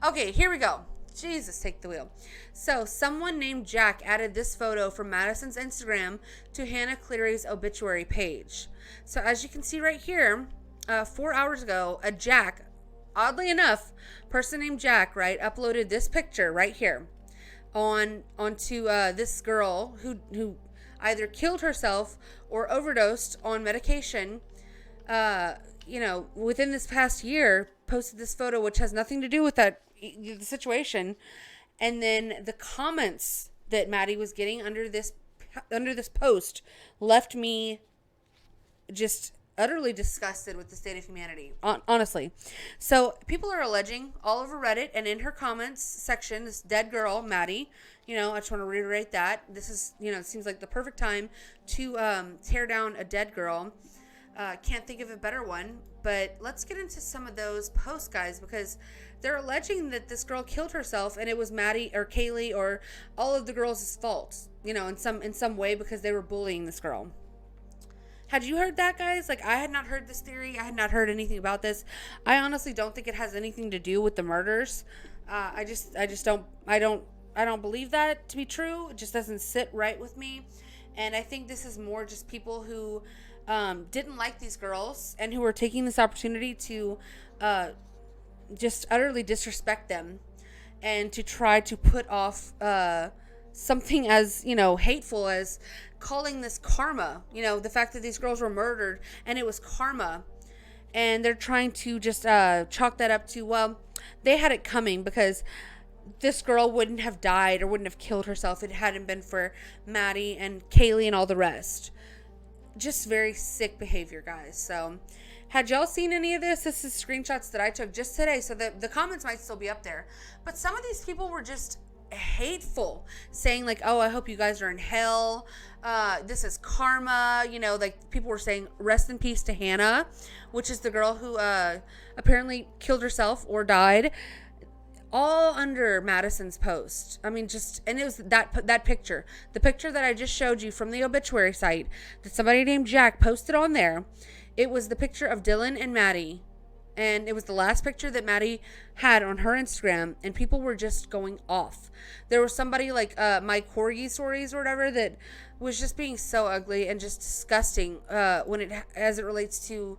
Okay, here we go. Jesus, take the wheel. So, someone named Jack added this photo from Madison's Instagram to Hannah Cleary's obituary page. So, as you can see right here, 4 hours ago, a Jack, oddly enough, person named Jack, right, uploaded this picture right here onto this girl who either killed herself or overdosed on medication, within this past year, posted this photo, which has nothing to do with the situation. And then the comments that Maddie was getting under this post left me just utterly disgusted with the state of humanity, honestly. So people are alleging all over Reddit and in her comments section, this dead girl, Maddie, I just want to reiterate that this is, it seems like the perfect time to tear down a dead girl. Can't think of a better one. But let's get into some of those posts, guys, because they're alleging that this girl killed herself and it was Maddie or Kaylee or all of the girls' fault, in some way, because they were bullying this girl. Had you heard that, guys? Like, I had not heard this theory. I had not heard anything about this. I honestly don't think it has anything to do with the murders. I don't believe that to be true. It just doesn't sit right with me. And I think this is more just people who didn't like these girls and who were taking this opportunity to just utterly disrespect them and to try to put off something as, hateful as calling this karma, the fact that these girls were murdered and it was karma. And they're trying to just chalk that up to, well, they had it coming because this girl wouldn't have died or wouldn't have killed herself if it hadn't been for Maddie and Kaylee and all the rest. Just very sick behavior, guys. So, had y'all seen any of this? This is screenshots that I took just today, so the comments might still be up there. But some of these people were just hateful, saying like, oh, I hope you guys are in hell. This is karma. Like people were saying, rest in peace to Hannah, which is the girl who apparently killed herself or died. all under Madison's post. I mean, and it was that picture, the picture that I just showed you from the obituary site that somebody named Jack posted on there. It was the picture of Dylan and Maddie, and it was the last picture that Maddie had on her Instagram, and people were just going off. There was somebody like my corgi stories or whatever that was just being so ugly and just disgusting as it relates to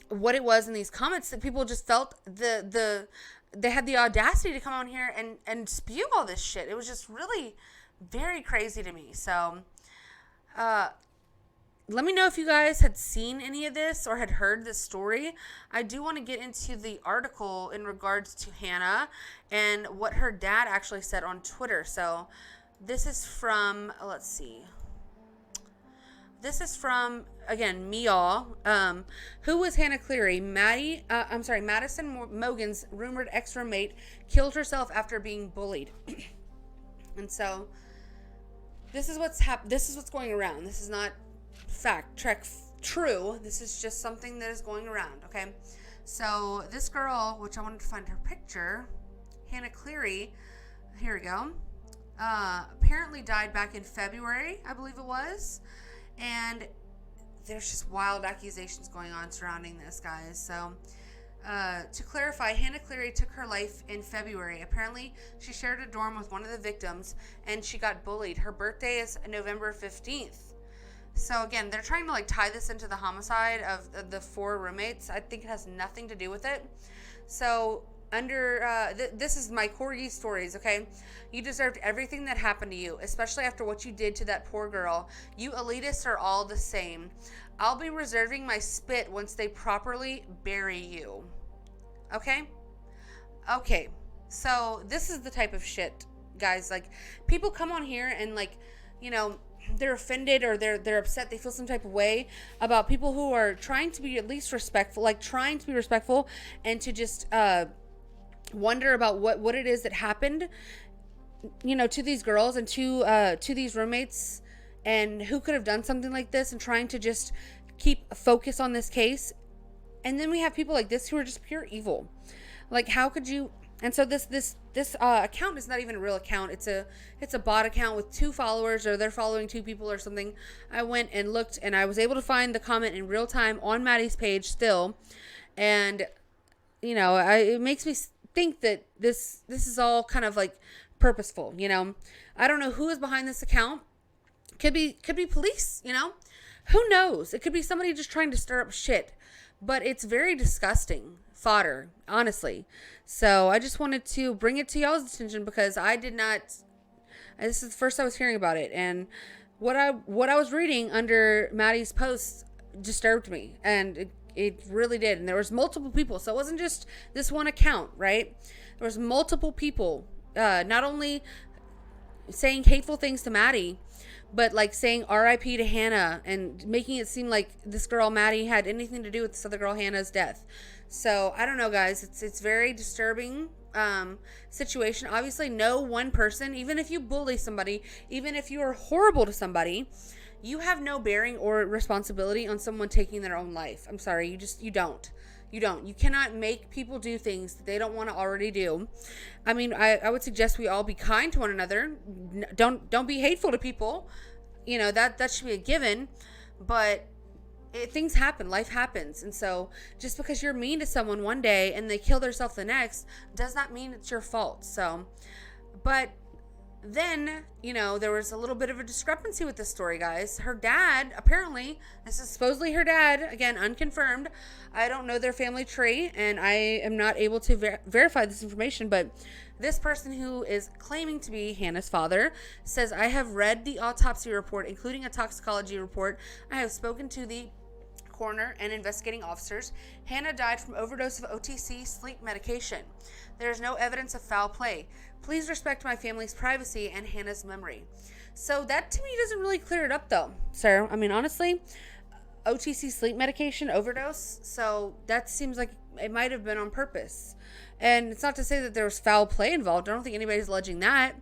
what it was in these comments, that people just felt they had the audacity to come on here and spew all this shit. It was just really very crazy to me. So let me know if you guys had seen any of this or had heard this story. I do want to get into the article in regards to Hannah and what her dad actually said on Twitter. So this is from, let's see. This is from, again, Meow. Who was Hannah Cleary? Madison Mogan's rumored ex-roommate killed herself after being bullied. And so this is what's going around. This is not true. This is just something that is going around, okay? So this girl, which I wanted to find her picture, Hannah Cleary, here we go, apparently died back in February, I believe it was. And there's just wild accusations going on surrounding this, guys. So, to clarify, Hannah Cleary took her life in February. Apparently, she shared a dorm with one of the victims, and she got bullied. Her birthday is November 15th. So, again, they're trying to, tie this into the homicide of the 4 roommates. I think it has nothing to do with it. So, this is my corgi stories, okay? You deserved everything that happened to you, especially after what you did to that poor girl. You elitists are all the same. I'll be reserving my spit once they properly bury you. Okay? Okay. So this is the type of shit, guys. People come on here and they're offended or they're upset. They feel some type of way about people who are trying to be at least respectful, trying to be respectful and to just wonder about what it is that happened, to these girls and to these roommates, and who could have done something like this, and trying to just keep a focus on this case. And then we have people like this who are just pure evil. How could you? And so this account is not even a real account. It's a bot account with 2 followers, or they're following 2 people or something. I went and looked, and I was able to find the comment in real time on Maddie's page still, and it makes me think that this is all kind of purposeful. I don't know who is behind this account. Could be police. Who knows? It could be somebody just trying to stir up shit. But it's very disgusting fodder, honestly. So I just wanted to bring it to y'all's attention, because I did not. This is the first I was hearing about it, and what I was reading under Maddie's post disturbed me, and it really did. And there was multiple people, so it wasn't just this one account, right? There was multiple people, not only saying hateful things to Maddie, but saying RIP to Hannah, and making it seem like this girl Maddie had anything to do with this other girl Hannah's death. So I don't know, guys. It's very disturbing situation. Obviously, no one person, even if you bully somebody, even if you are horrible to somebody, you have no bearing or responsibility on someone taking their own life. I'm sorry, you don't. You cannot make people do things that they don't want to already do. I mean, I would suggest we all be kind to one another. Don't be hateful to people. That should be a given. But things happen. Life happens. And so just because you're mean to someone one day and they kill themselves the next does not mean it's your fault. So, but then, there was a little bit of a discrepancy with this story, guys. Her dad, apparently, this is supposedly her dad, again, unconfirmed. I don't know their family tree, and I am not able to verify this information, but this person who is claiming to be Hannah's father says, I have read the autopsy report, including a toxicology report. I have spoken to the coroner and investigating officers. Hannah died from overdose of OTC sleep medication. There is no evidence of foul play. Please respect my family's privacy and Hannah's memory. So that to me doesn't really clear it up, though, sir. I mean, honestly, OTC sleep medication overdose. So that seems like it might have been on purpose. And it's not to say that there was foul play involved. I don't think anybody's alleging that.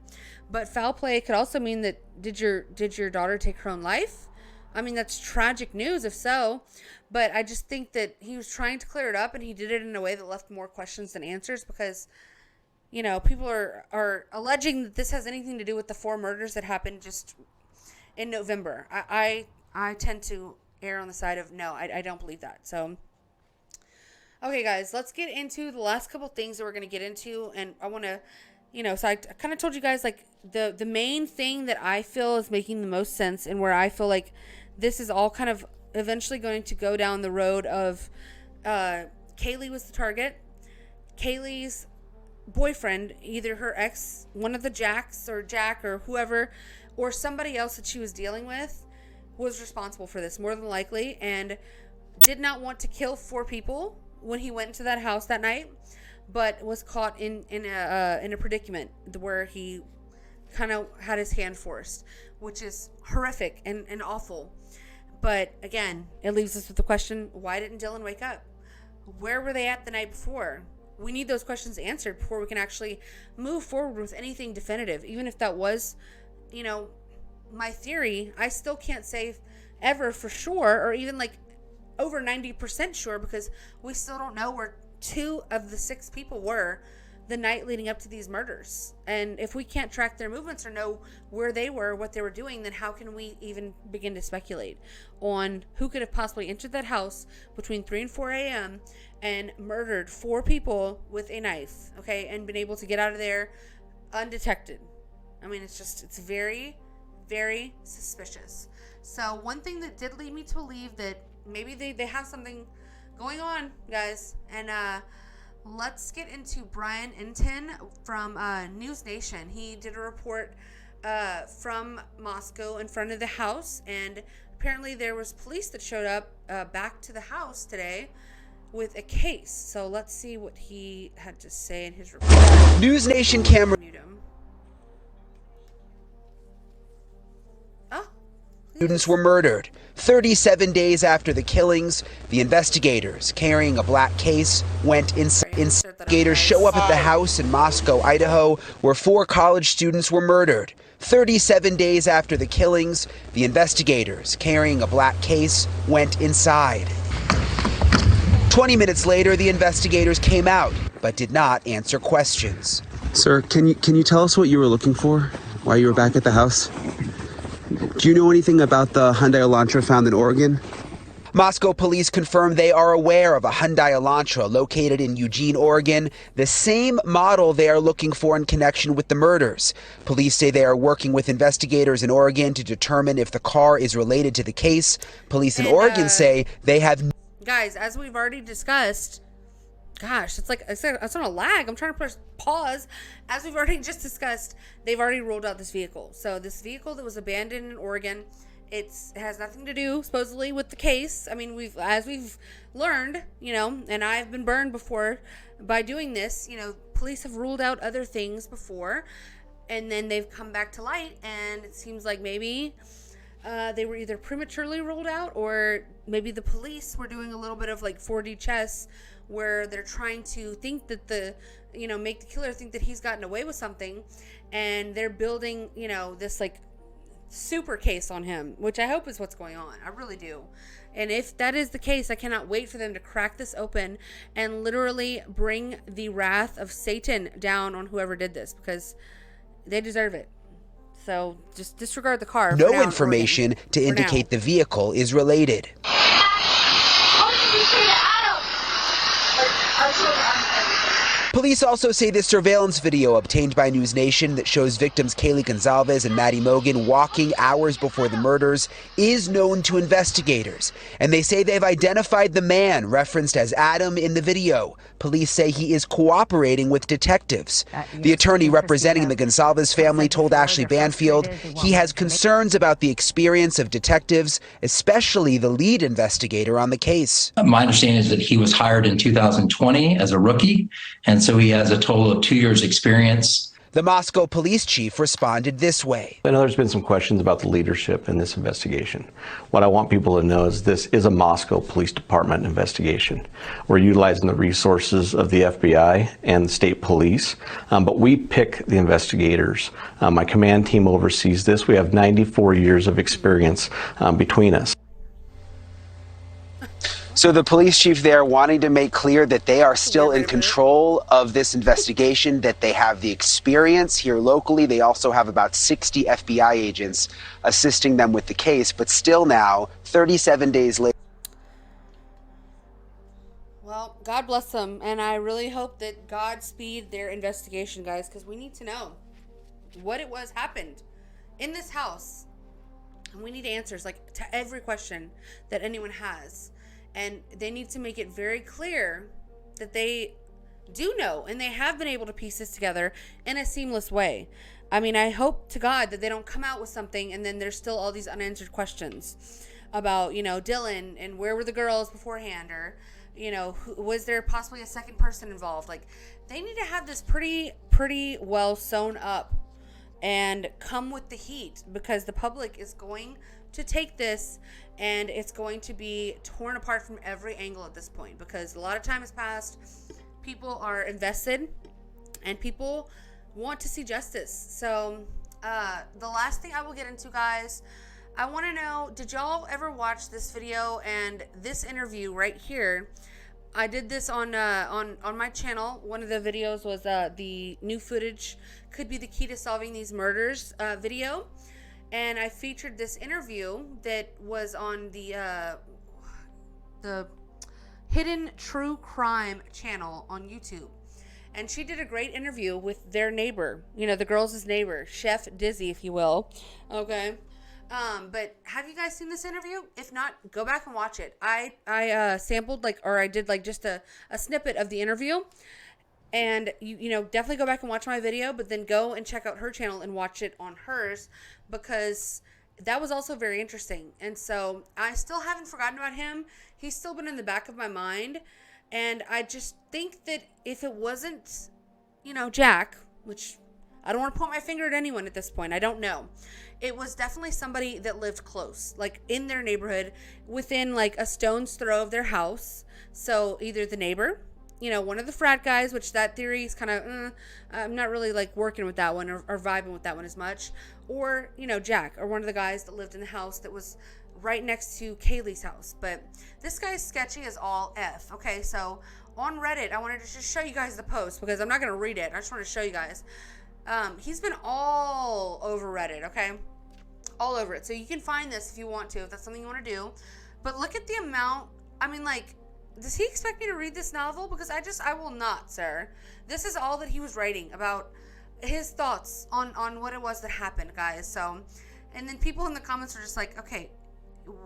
But foul play could also mean that did your daughter take her own life? I mean, that's tragic news if so, but I just think that he was trying to clear it up, and he did it in a way that left more questions than answers, because, you know, people are alleging that this has anything to do with the 4 murders that happened just in November. I tend to err on the side of no, I don't believe that. So, okay, guys, let's get into the last couple things that we're going to get into, and I want to, you know, so I kind of told you guys, like, the main thing that I feel is making the most sense, and where I feel like this is all kind of eventually going to go down the road of Kaylee was the target. Kaylee's boyfriend, either her ex, one of the Jacks or Jack or whoever, or somebody else that she was dealing with, was responsible for this more than likely, and did not want to kill 4 people when he went into that house that night, but was caught in a predicament where he kind of had his hand forced, which is horrific and awful. But again, it leaves us with the question, why didn't Dylan wake up? Where were they at the night before? We need those questions answered before we can actually move forward with anything definitive. Even if that was, you know, my theory, I still can't say ever for sure, or even like over 90% sure, because we still don't know where 2 of the 6 people were the night leading up to these murders. And if we can't track their movements or know where they were, what they were doing, then how can we even begin to speculate on who could have possibly entered that house between 3 and 4 a.m. and murdered 4 people with a knife, okay, and been able to get out of there undetected? I mean, it's very, very suspicious. So one thing that did lead me to believe that maybe they have something going on, guys, and let's get into Brian Entin from News Nation. He did a report from Moscow in front of the house, and apparently there was police that showed up back to the house today with a case. So let's see what he had to say in his report. News Nation camera. Students were murdered. 37 days after the killings, the investigators, carrying a black case, went inside. Investigators show up at the house in Moscow, Idaho, where 4 college students were murdered. 37 days after the killings, the investigators, carrying a black case, went inside. 20 minutes later, the investigators came out, but did not answer questions. Sir, can you tell us what you were looking for? Why you were back at the house? Do you know anything about the Hyundai Elantra found in Oregon? Moscow police confirm they are aware of a Hyundai Elantra located in Eugene, Oregon, the same model they are looking for in connection with the murders. Police say they are working with investigators in Oregon to determine if the car is related to the case. Police in Oregon say they have... Guys, as we've already discussed, gosh, it's on a lag. I'm trying to press pause. As we've already just discussed, they've already rolled out this vehicle. So this vehicle that was abandoned in Oregon, it has nothing to do, supposedly, with the case. I mean, as we've learned, you know, and I've been burned before by doing this, you know, police have ruled out other things before, and then they've come back to light, and it seems like maybe they were either prematurely ruled out, or maybe the police were doing a little bit of like 4D chess, where they're trying to think that make the killer think that he's gotten away with something, and they're building, you know, this like super case on him, which I hope is what's going on. I really do. And if that is the case, I cannot wait for them to crack this open and literally bring the wrath of Satan down on whoever did this, because they deserve it. So just disregard the car. No information to indicate the vehicle is related. Police also say the surveillance video obtained by News Nation that shows victims Kaylee Gonzalez and Maddie Mogan walking hours before the murders is known to investigators. And they say they've identified the man referenced as Adam in the video. Police say he is cooperating with detectives. The attorney representing the Gonzalez family told Ashley Banfield he has concerns about the experience of detectives, especially the lead investigator on the case. My understanding is that he was hired in 2020 as a rookie, and so he has a total of 2 years experience. The Moscow police chief responded this way. I know there's been some questions about the leadership in this investigation. What I want people to know is this is a Moscow Police Department investigation. We're utilizing the resources of the FBI and the state police, but we pick the investigators. My command team oversees this. We have 94 years of experience between us. So the police chief there wanting to make clear that they are still in control of this investigation, that they have the experience here locally. They also have about 60 FBI agents assisting them with the case, but still now, 37 days later. Well, God bless them, and I really hope that God speed their investigation, guys, because we need to know what it was happened in this house. And we need answers, like, to every question that anyone has. And they need to make it very clear that they do know and they have been able to piece this together in a seamless way. I mean, I hope to God that they don't come out with something and then there's still all these unanswered questions about, you know, Dylan and where were the girls beforehand, or, you know, was there possibly a second person involved? Like, they need to have this pretty well sewn up and come with the heat, because the public is going to take this and it's going to be torn apart from every angle at this point, because a lot of time has passed. People are invested and people want to see justice. So the last thing I will get into, guys, I want to know, did y'all ever watch this video and this interview right here? I did this on my channel. One of the videos was the new footage could be the key to solving these murders video. And I featured this interview that was on the Hidden True Crime channel on YouTube. And she did a great interview with their neighbor, you know, the girls' neighbor, Chef Dizzy, if you will. Okay. But have you guys seen this interview? If not, go back and watch it. I sampled, like, or I did like just a snippet of the interview. And you know, definitely go back and watch my video, but then go and check out her channel and watch it on hers, because that was also very interesting. And so I still haven't forgotten about him. He's still been in the back of my mind. And I just think that if it wasn't, you know, Jack, which I don't want to point my finger at anyone at this point, I don't know. It was definitely somebody that lived close, like in their neighborhood, within like a stone's throw of their house. So either the neighbor, you know, one of the frat guys, which that theory is kind of, I'm not really like working with that one or vibing with that one as much. Or, you know, Jack, or one of the guys that lived in the house that was right next to Kaylee's house. But this guy's sketchy as all F. Okay, so on Reddit, I wanted to just show you guys the post, because I'm not going to read it. I just want to show you guys. He's been all over Reddit, okay? All over it. So you can find this if you want to, if that's something you want to do. But look at the amount. I mean, like, does he expect me to read this novel? Because I will not, sir. This is all that he was writing about, his thoughts on what it was that happened, guys. So, and then people in the comments are just like, okay,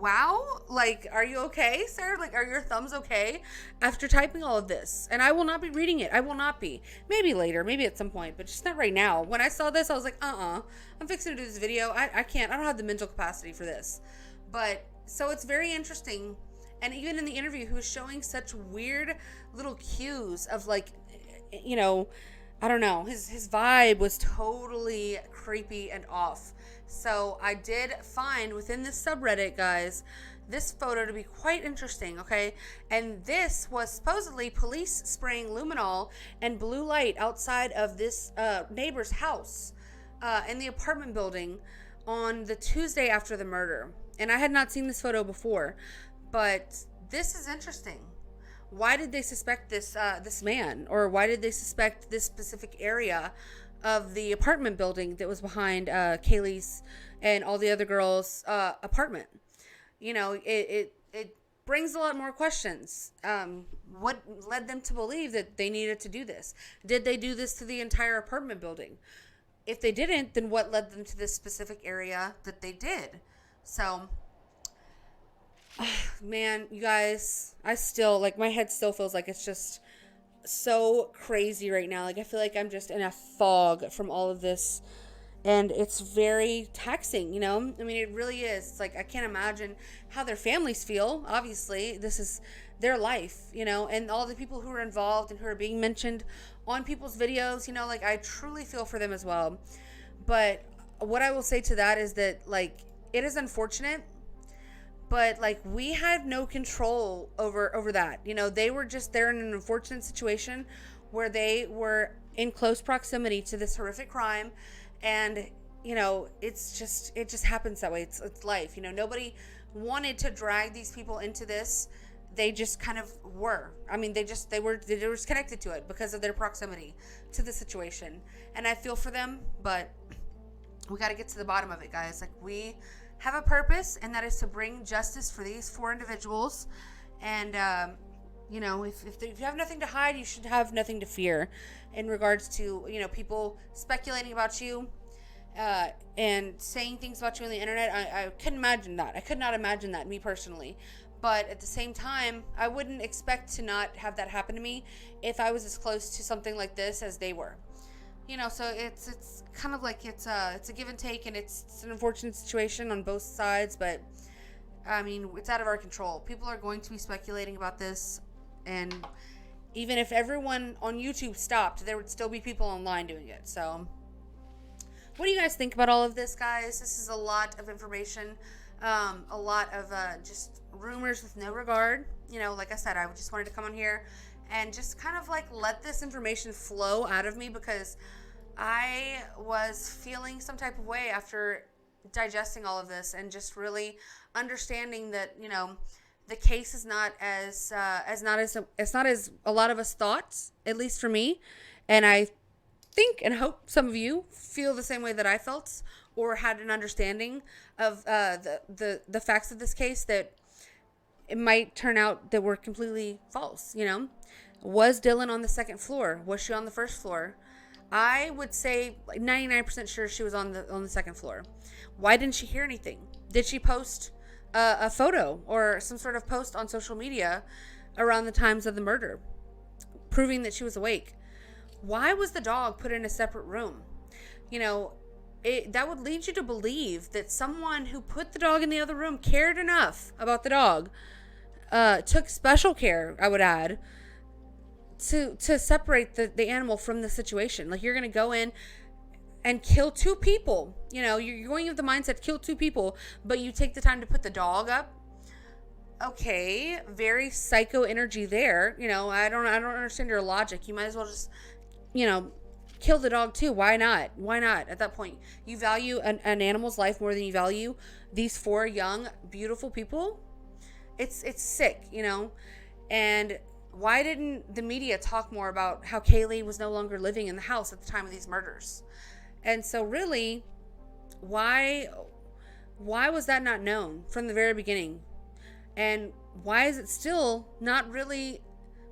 wow, like, are you okay, sir? Like, are your thumbs okay after typing all of this? And I will not be reading it. I will not be. Maybe later, maybe at some point, but just not right now. When I saw this, I was like, I'm fixing to do this video. I can't. I don't have the mental capacity for this. But so it's very interesting. And even in the interview, he was showing such weird little cues of, like, you know, I don't know. His vibe was totally creepy and off. So I did find within this subreddit, guys, this photo to be quite interesting, okay? And this was supposedly police spraying luminol and blue light outside of this neighbor's house in the apartment building on the Tuesday after the murder. And I had not seen this photo before. But this is interesting. Why did they suspect this man? Or why did they suspect this specific area of the apartment building that was behind Kaylee's and all the other girls' apartment? You know, it brings a lot more questions. What led them to believe that they needed to do this? Did they do this to the entire apartment building? If they didn't, then what led them to this specific area that they did? So, man, you guys, I still, like, my head still feels like it's just so crazy right now. Like, I feel like I'm just in a fog from all of this, and it's very taxing, you know? I mean, it really is. It's like, I can't imagine how their families feel. Obviously, this is their life, you know, and all the people who are involved and who are being mentioned on people's videos, you know, like, I truly feel for them as well. But what I will say to that is that, like, it is unfortunate, but, like, we had no control over that. You know, they were just there in an unfortunate situation where they were in close proximity to this horrific crime, and, you know, it just happens that way. It's life. You know, nobody wanted to drag these people into this. They just kind of were. I mean, they were connected to it because of their proximity to the situation. And I feel for them, but we got to get to the bottom of it, guys. Like, we have a purpose, and that is to bring justice for these 4 individuals. And, you know, if you have nothing to hide, you should have nothing to fear in regards to, you know, people speculating about you and saying things about you on the internet. I couldn't imagine that. I could not imagine that, me personally. But at the same time, I wouldn't expect to not have that happen to me if I was as close to something like this as they were. You know, so it's kind of like it's a give and take, and it's an unfortunate situation on both sides. But I mean, it's out of our control. People are going to be speculating about this, and even if everyone on YouTube stopped, there would still be people online doing it. So, what do you guys think about all of this, guys? This is a lot of information, a lot of just rumors with no regard. You know, like I said, I just wanted to come on here and just kind of like let this information flow out of me, because I was feeling some type of way after digesting all of this and just really understanding that, you know, the case is not as it's not as a lot of us thought, at least for me. And I think and hope some of you feel the same way that I felt, or had an understanding of the facts of this case, that it might turn out that were completely false. You know, was Dylan on the second floor? Was she on the first floor? I would say like 99% sure she was on the second floor. Why didn't she hear anything? Did she post a photo or some sort of post on social media around the times of the murder, proving that she was awake? Why was the dog put in a separate room? You know, that would lead you to believe that someone who put the dog in the other room cared enough about the dog, took special care, I would add, to separate the animal from the situation. Like, you're going to go in and kill 2 people. You know, you're going with the mindset, kill 2 people, but you take the time to put the dog up. Okay, very psycho energy there. You know, I don't understand your logic. You might as well just, you know, kill the dog too. Why not? Why not? At that point, you value an animal's life more than you value these 4 young, beautiful people. It's sick, you know. And why didn't the media talk more about how Kaylee was no longer living in the house at the time of these murders? And so really, why was that not known from the very beginning? And why is it still not really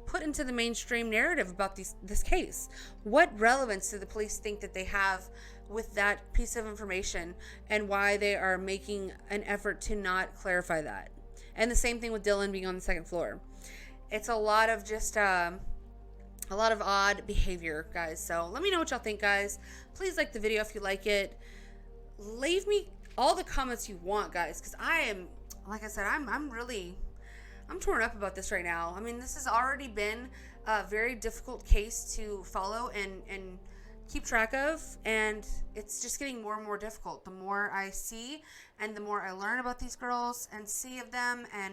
put into the mainstream narrative about this case? What relevance do the police think that they have with that piece of information, and why they are making an effort to not clarify that? And the same thing with Dylan being on the second floor. It's a lot of just a lot of odd behavior, guys. So let me know what y'all think, guys. Please like the video if you like it. Leave me all the comments you want, guys, because I am, like I said, I'm torn up about this right now. I mean, this has already been a very difficult case to follow and keep track of, and it's just getting more and more difficult. The more I see and the more I learn about these girls and see of them and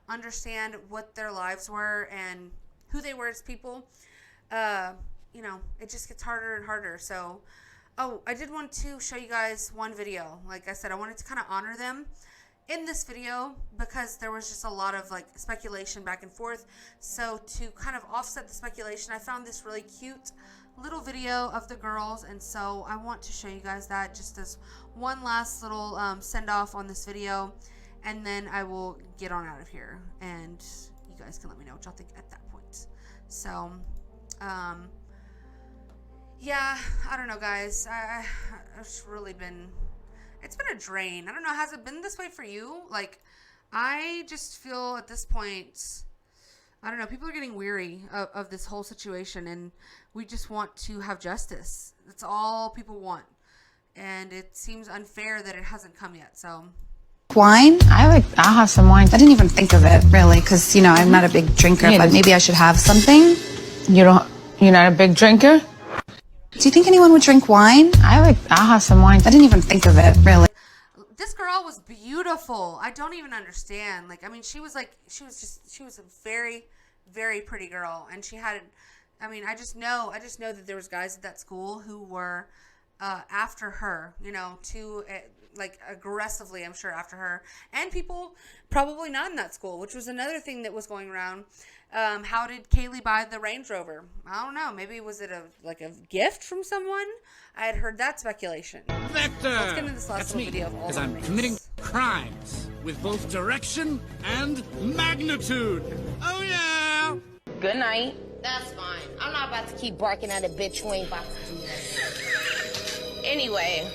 understand what their lives were and who they were as people, you know, it just gets harder and harder. So, I did want to show you guys one video. Like I said, I wanted to kind of honor them in this video because there was just a lot of like speculation back and forth. So to kind of offset the speculation, I found this really cute little video of the girls, and so I want to show you guys that just as one last little send off on this video, and then I will get on out of here and you guys can let me know what y'all think at that point. So yeah, I don't know, guys. I've really been, it's been a drain. I don't know, has it been this way for you? Like, I just feel at this point, I don't know, people are getting weary of this whole situation, and we just want to have justice. That's all people want. And it seems unfair that it hasn't come yet. So drink wine? I'll have some wine. I didn't even think of it, really, because, you know, I'm not a big drinker, but maybe I should have something. You're not a big drinker? Do you think anyone would drink wine? I'll have some wine. I didn't even think of it, really. This girl was beautiful. I don't even understand. Like, I mean, she was a very, very pretty girl. And she had, I mean, I just know that there was guys at that school who were after her, you know, like aggressively, I'm sure, after her. And people probably not in that school, which was another thing that was going around. How did Kaylee buy the Range Rover? I don't know. Maybe was it a gift from someone? I had heard that speculation. Vector! Let's get into this last little video of all because the I'm names. committing crimes with both direction and magnitude. Oh yeah! Good night. That's fine. I'm not about to keep barking at a bitch who ain't about to do that. Anyway,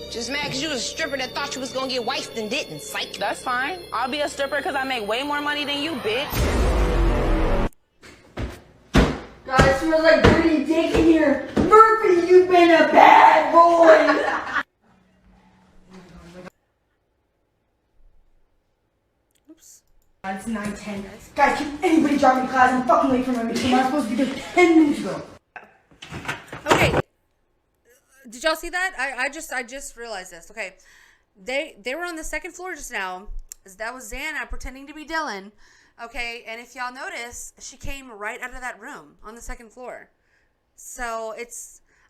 just mad because you was a stripper that thought you was gonna get wifed and didn't. Psych. That's fine. I'll be a stripper because I make way more money than you, bitch. God, it smells like dirty dick in here. Murphy, you've been a bad boy. Oops. It's 9:10. Guys, can anybody drop me class? I'm fucking late for my meeting. I'm supposed to be there 10 minutes ago. Okay. Did y'all see that? I just realized this. Okay. They were on the second floor just now. That was Xana pretending to be Dylan. Okay, and if y'all notice, she came right out of that room on the second floor. So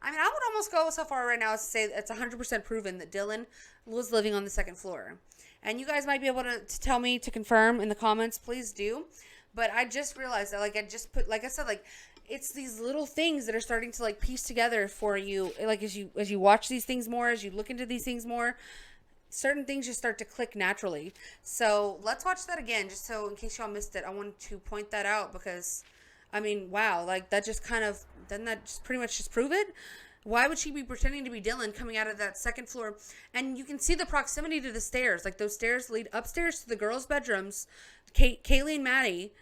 I mean, I would almost go so far right now as to say it's 100% proven that Dylan was living on the second floor. And you guys might be able to tell me to confirm in the comments, please do. But I just realized that, like I said, it's these little things that are starting to piece together for you. Like as you watch these things more, as you look into these things more, certain things just start to click naturally. So let's watch that again, just so in case y'all missed it, I wanted to point that out because, I mean, wow, that just doesn't that just pretty much just prove it? Why would she be pretending to be Dylan coming out of that second floor? And you can see the proximity to the stairs. Like those stairs lead upstairs to the girls' bedrooms, Kaylee and Maddie.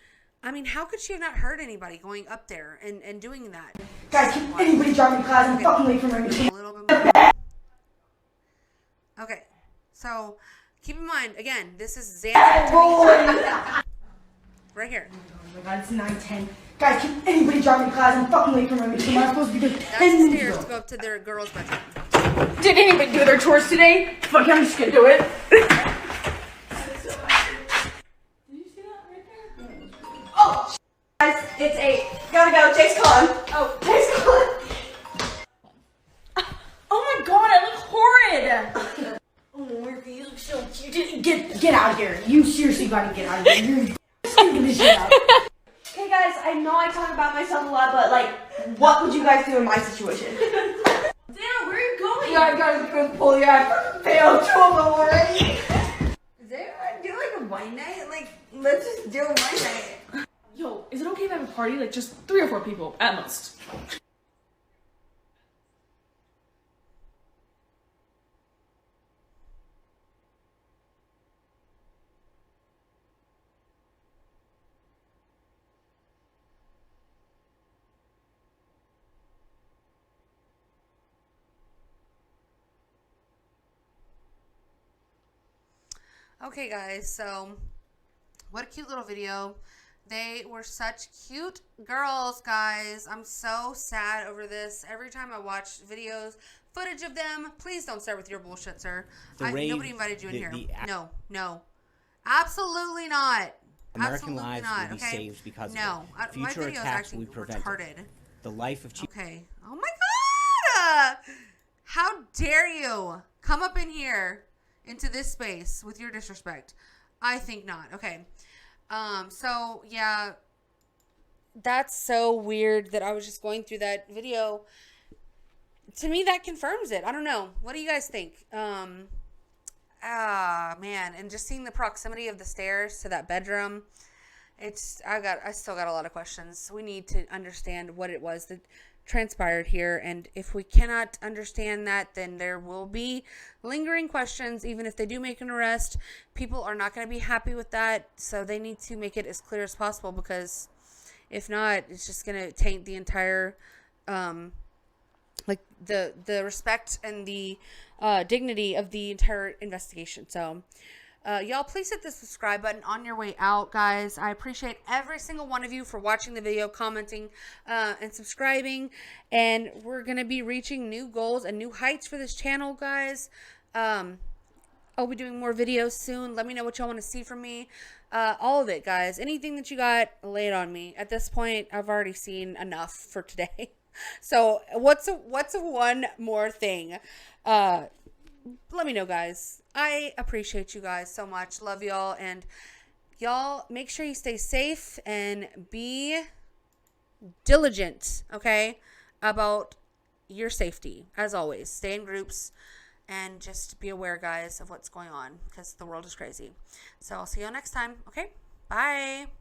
I mean, how could she have not heard anybody going up there and doing that? Guys, can anybody drop me class? I'm fucking late for my meeting. A little bit more. Okay. So, keep in mind, again, this is Xana. Right here. Oh my God, it's 9:10. Guys, can anybody drop me class? I'm fucking late for my meeting. I'm supposed to be there 10 That's the minutes stairs ago. to go up to their girls' bedroom. Did anybody do their chores today? Fuck, I'm just gonna do it. Oh, guys, it's 8. Gotta go. Jake's calling. Oh, Jake's calling. Oh my God, I look horrid. Oh, Murphy, you look so cute. Get out of here. You seriously gotta get out of here. You're stinking this shit out. Okay, guys, I know I talk about myself a lot, but what would you guys do in my situation? Damn, where are you going? Yeah, I gotta go pull you out. I failed 12 already. Is there do a wine night? Let's just do a wine night. Yo, is it okay if I have a party? Just 3 or 4 people at most. Okay, guys, so what a cute little video. They were such cute girls, guys. I'm so sad over this. Every time I watch videos, footage of them, please don't start with your bullshit, sir. Nobody invited you in here. No. Absolutely not. American Absolutely lives not, will be okay? saved because no. of it. My Future video is attacks actually will be prevented. retarded. The life of Okay. Oh my God! How dare you come up in here into this space with your disrespect? I think not. Okay. So yeah, that's so weird that I was just going through that video. To me, that confirms it. I don't know. What do you guys think? Man, and just seeing the proximity of the stairs to that bedroom, I still got a lot of questions. We need to understand what it was that transpired here, and if we cannot understand that, then there will be lingering questions. Even if they do make an arrest, people are not going to be happy with that, so they need to make it as clear as possible, because if not, it's just going to taint the entire the respect and the dignity of the entire investigation. So y'all, please hit the subscribe button on your way out, guys. I appreciate every single one of you for watching the video, commenting, and subscribing. And we're going to be reaching new goals and new heights for this channel, guys. I'll be doing more videos soon. Let me know what y'all want to see from me. All of it, guys. Anything that you got, lay it on me. At this point, I've already seen enough for today. So what's one more thing? Let me know, guys. I appreciate you guys so much. Love y'all. And y'all, make sure you stay safe and be diligent, okay, about your safety. As always, stay in groups. And just be aware, guys, of what's going on, because the world is crazy. So I'll see you all next time. Okay? Bye.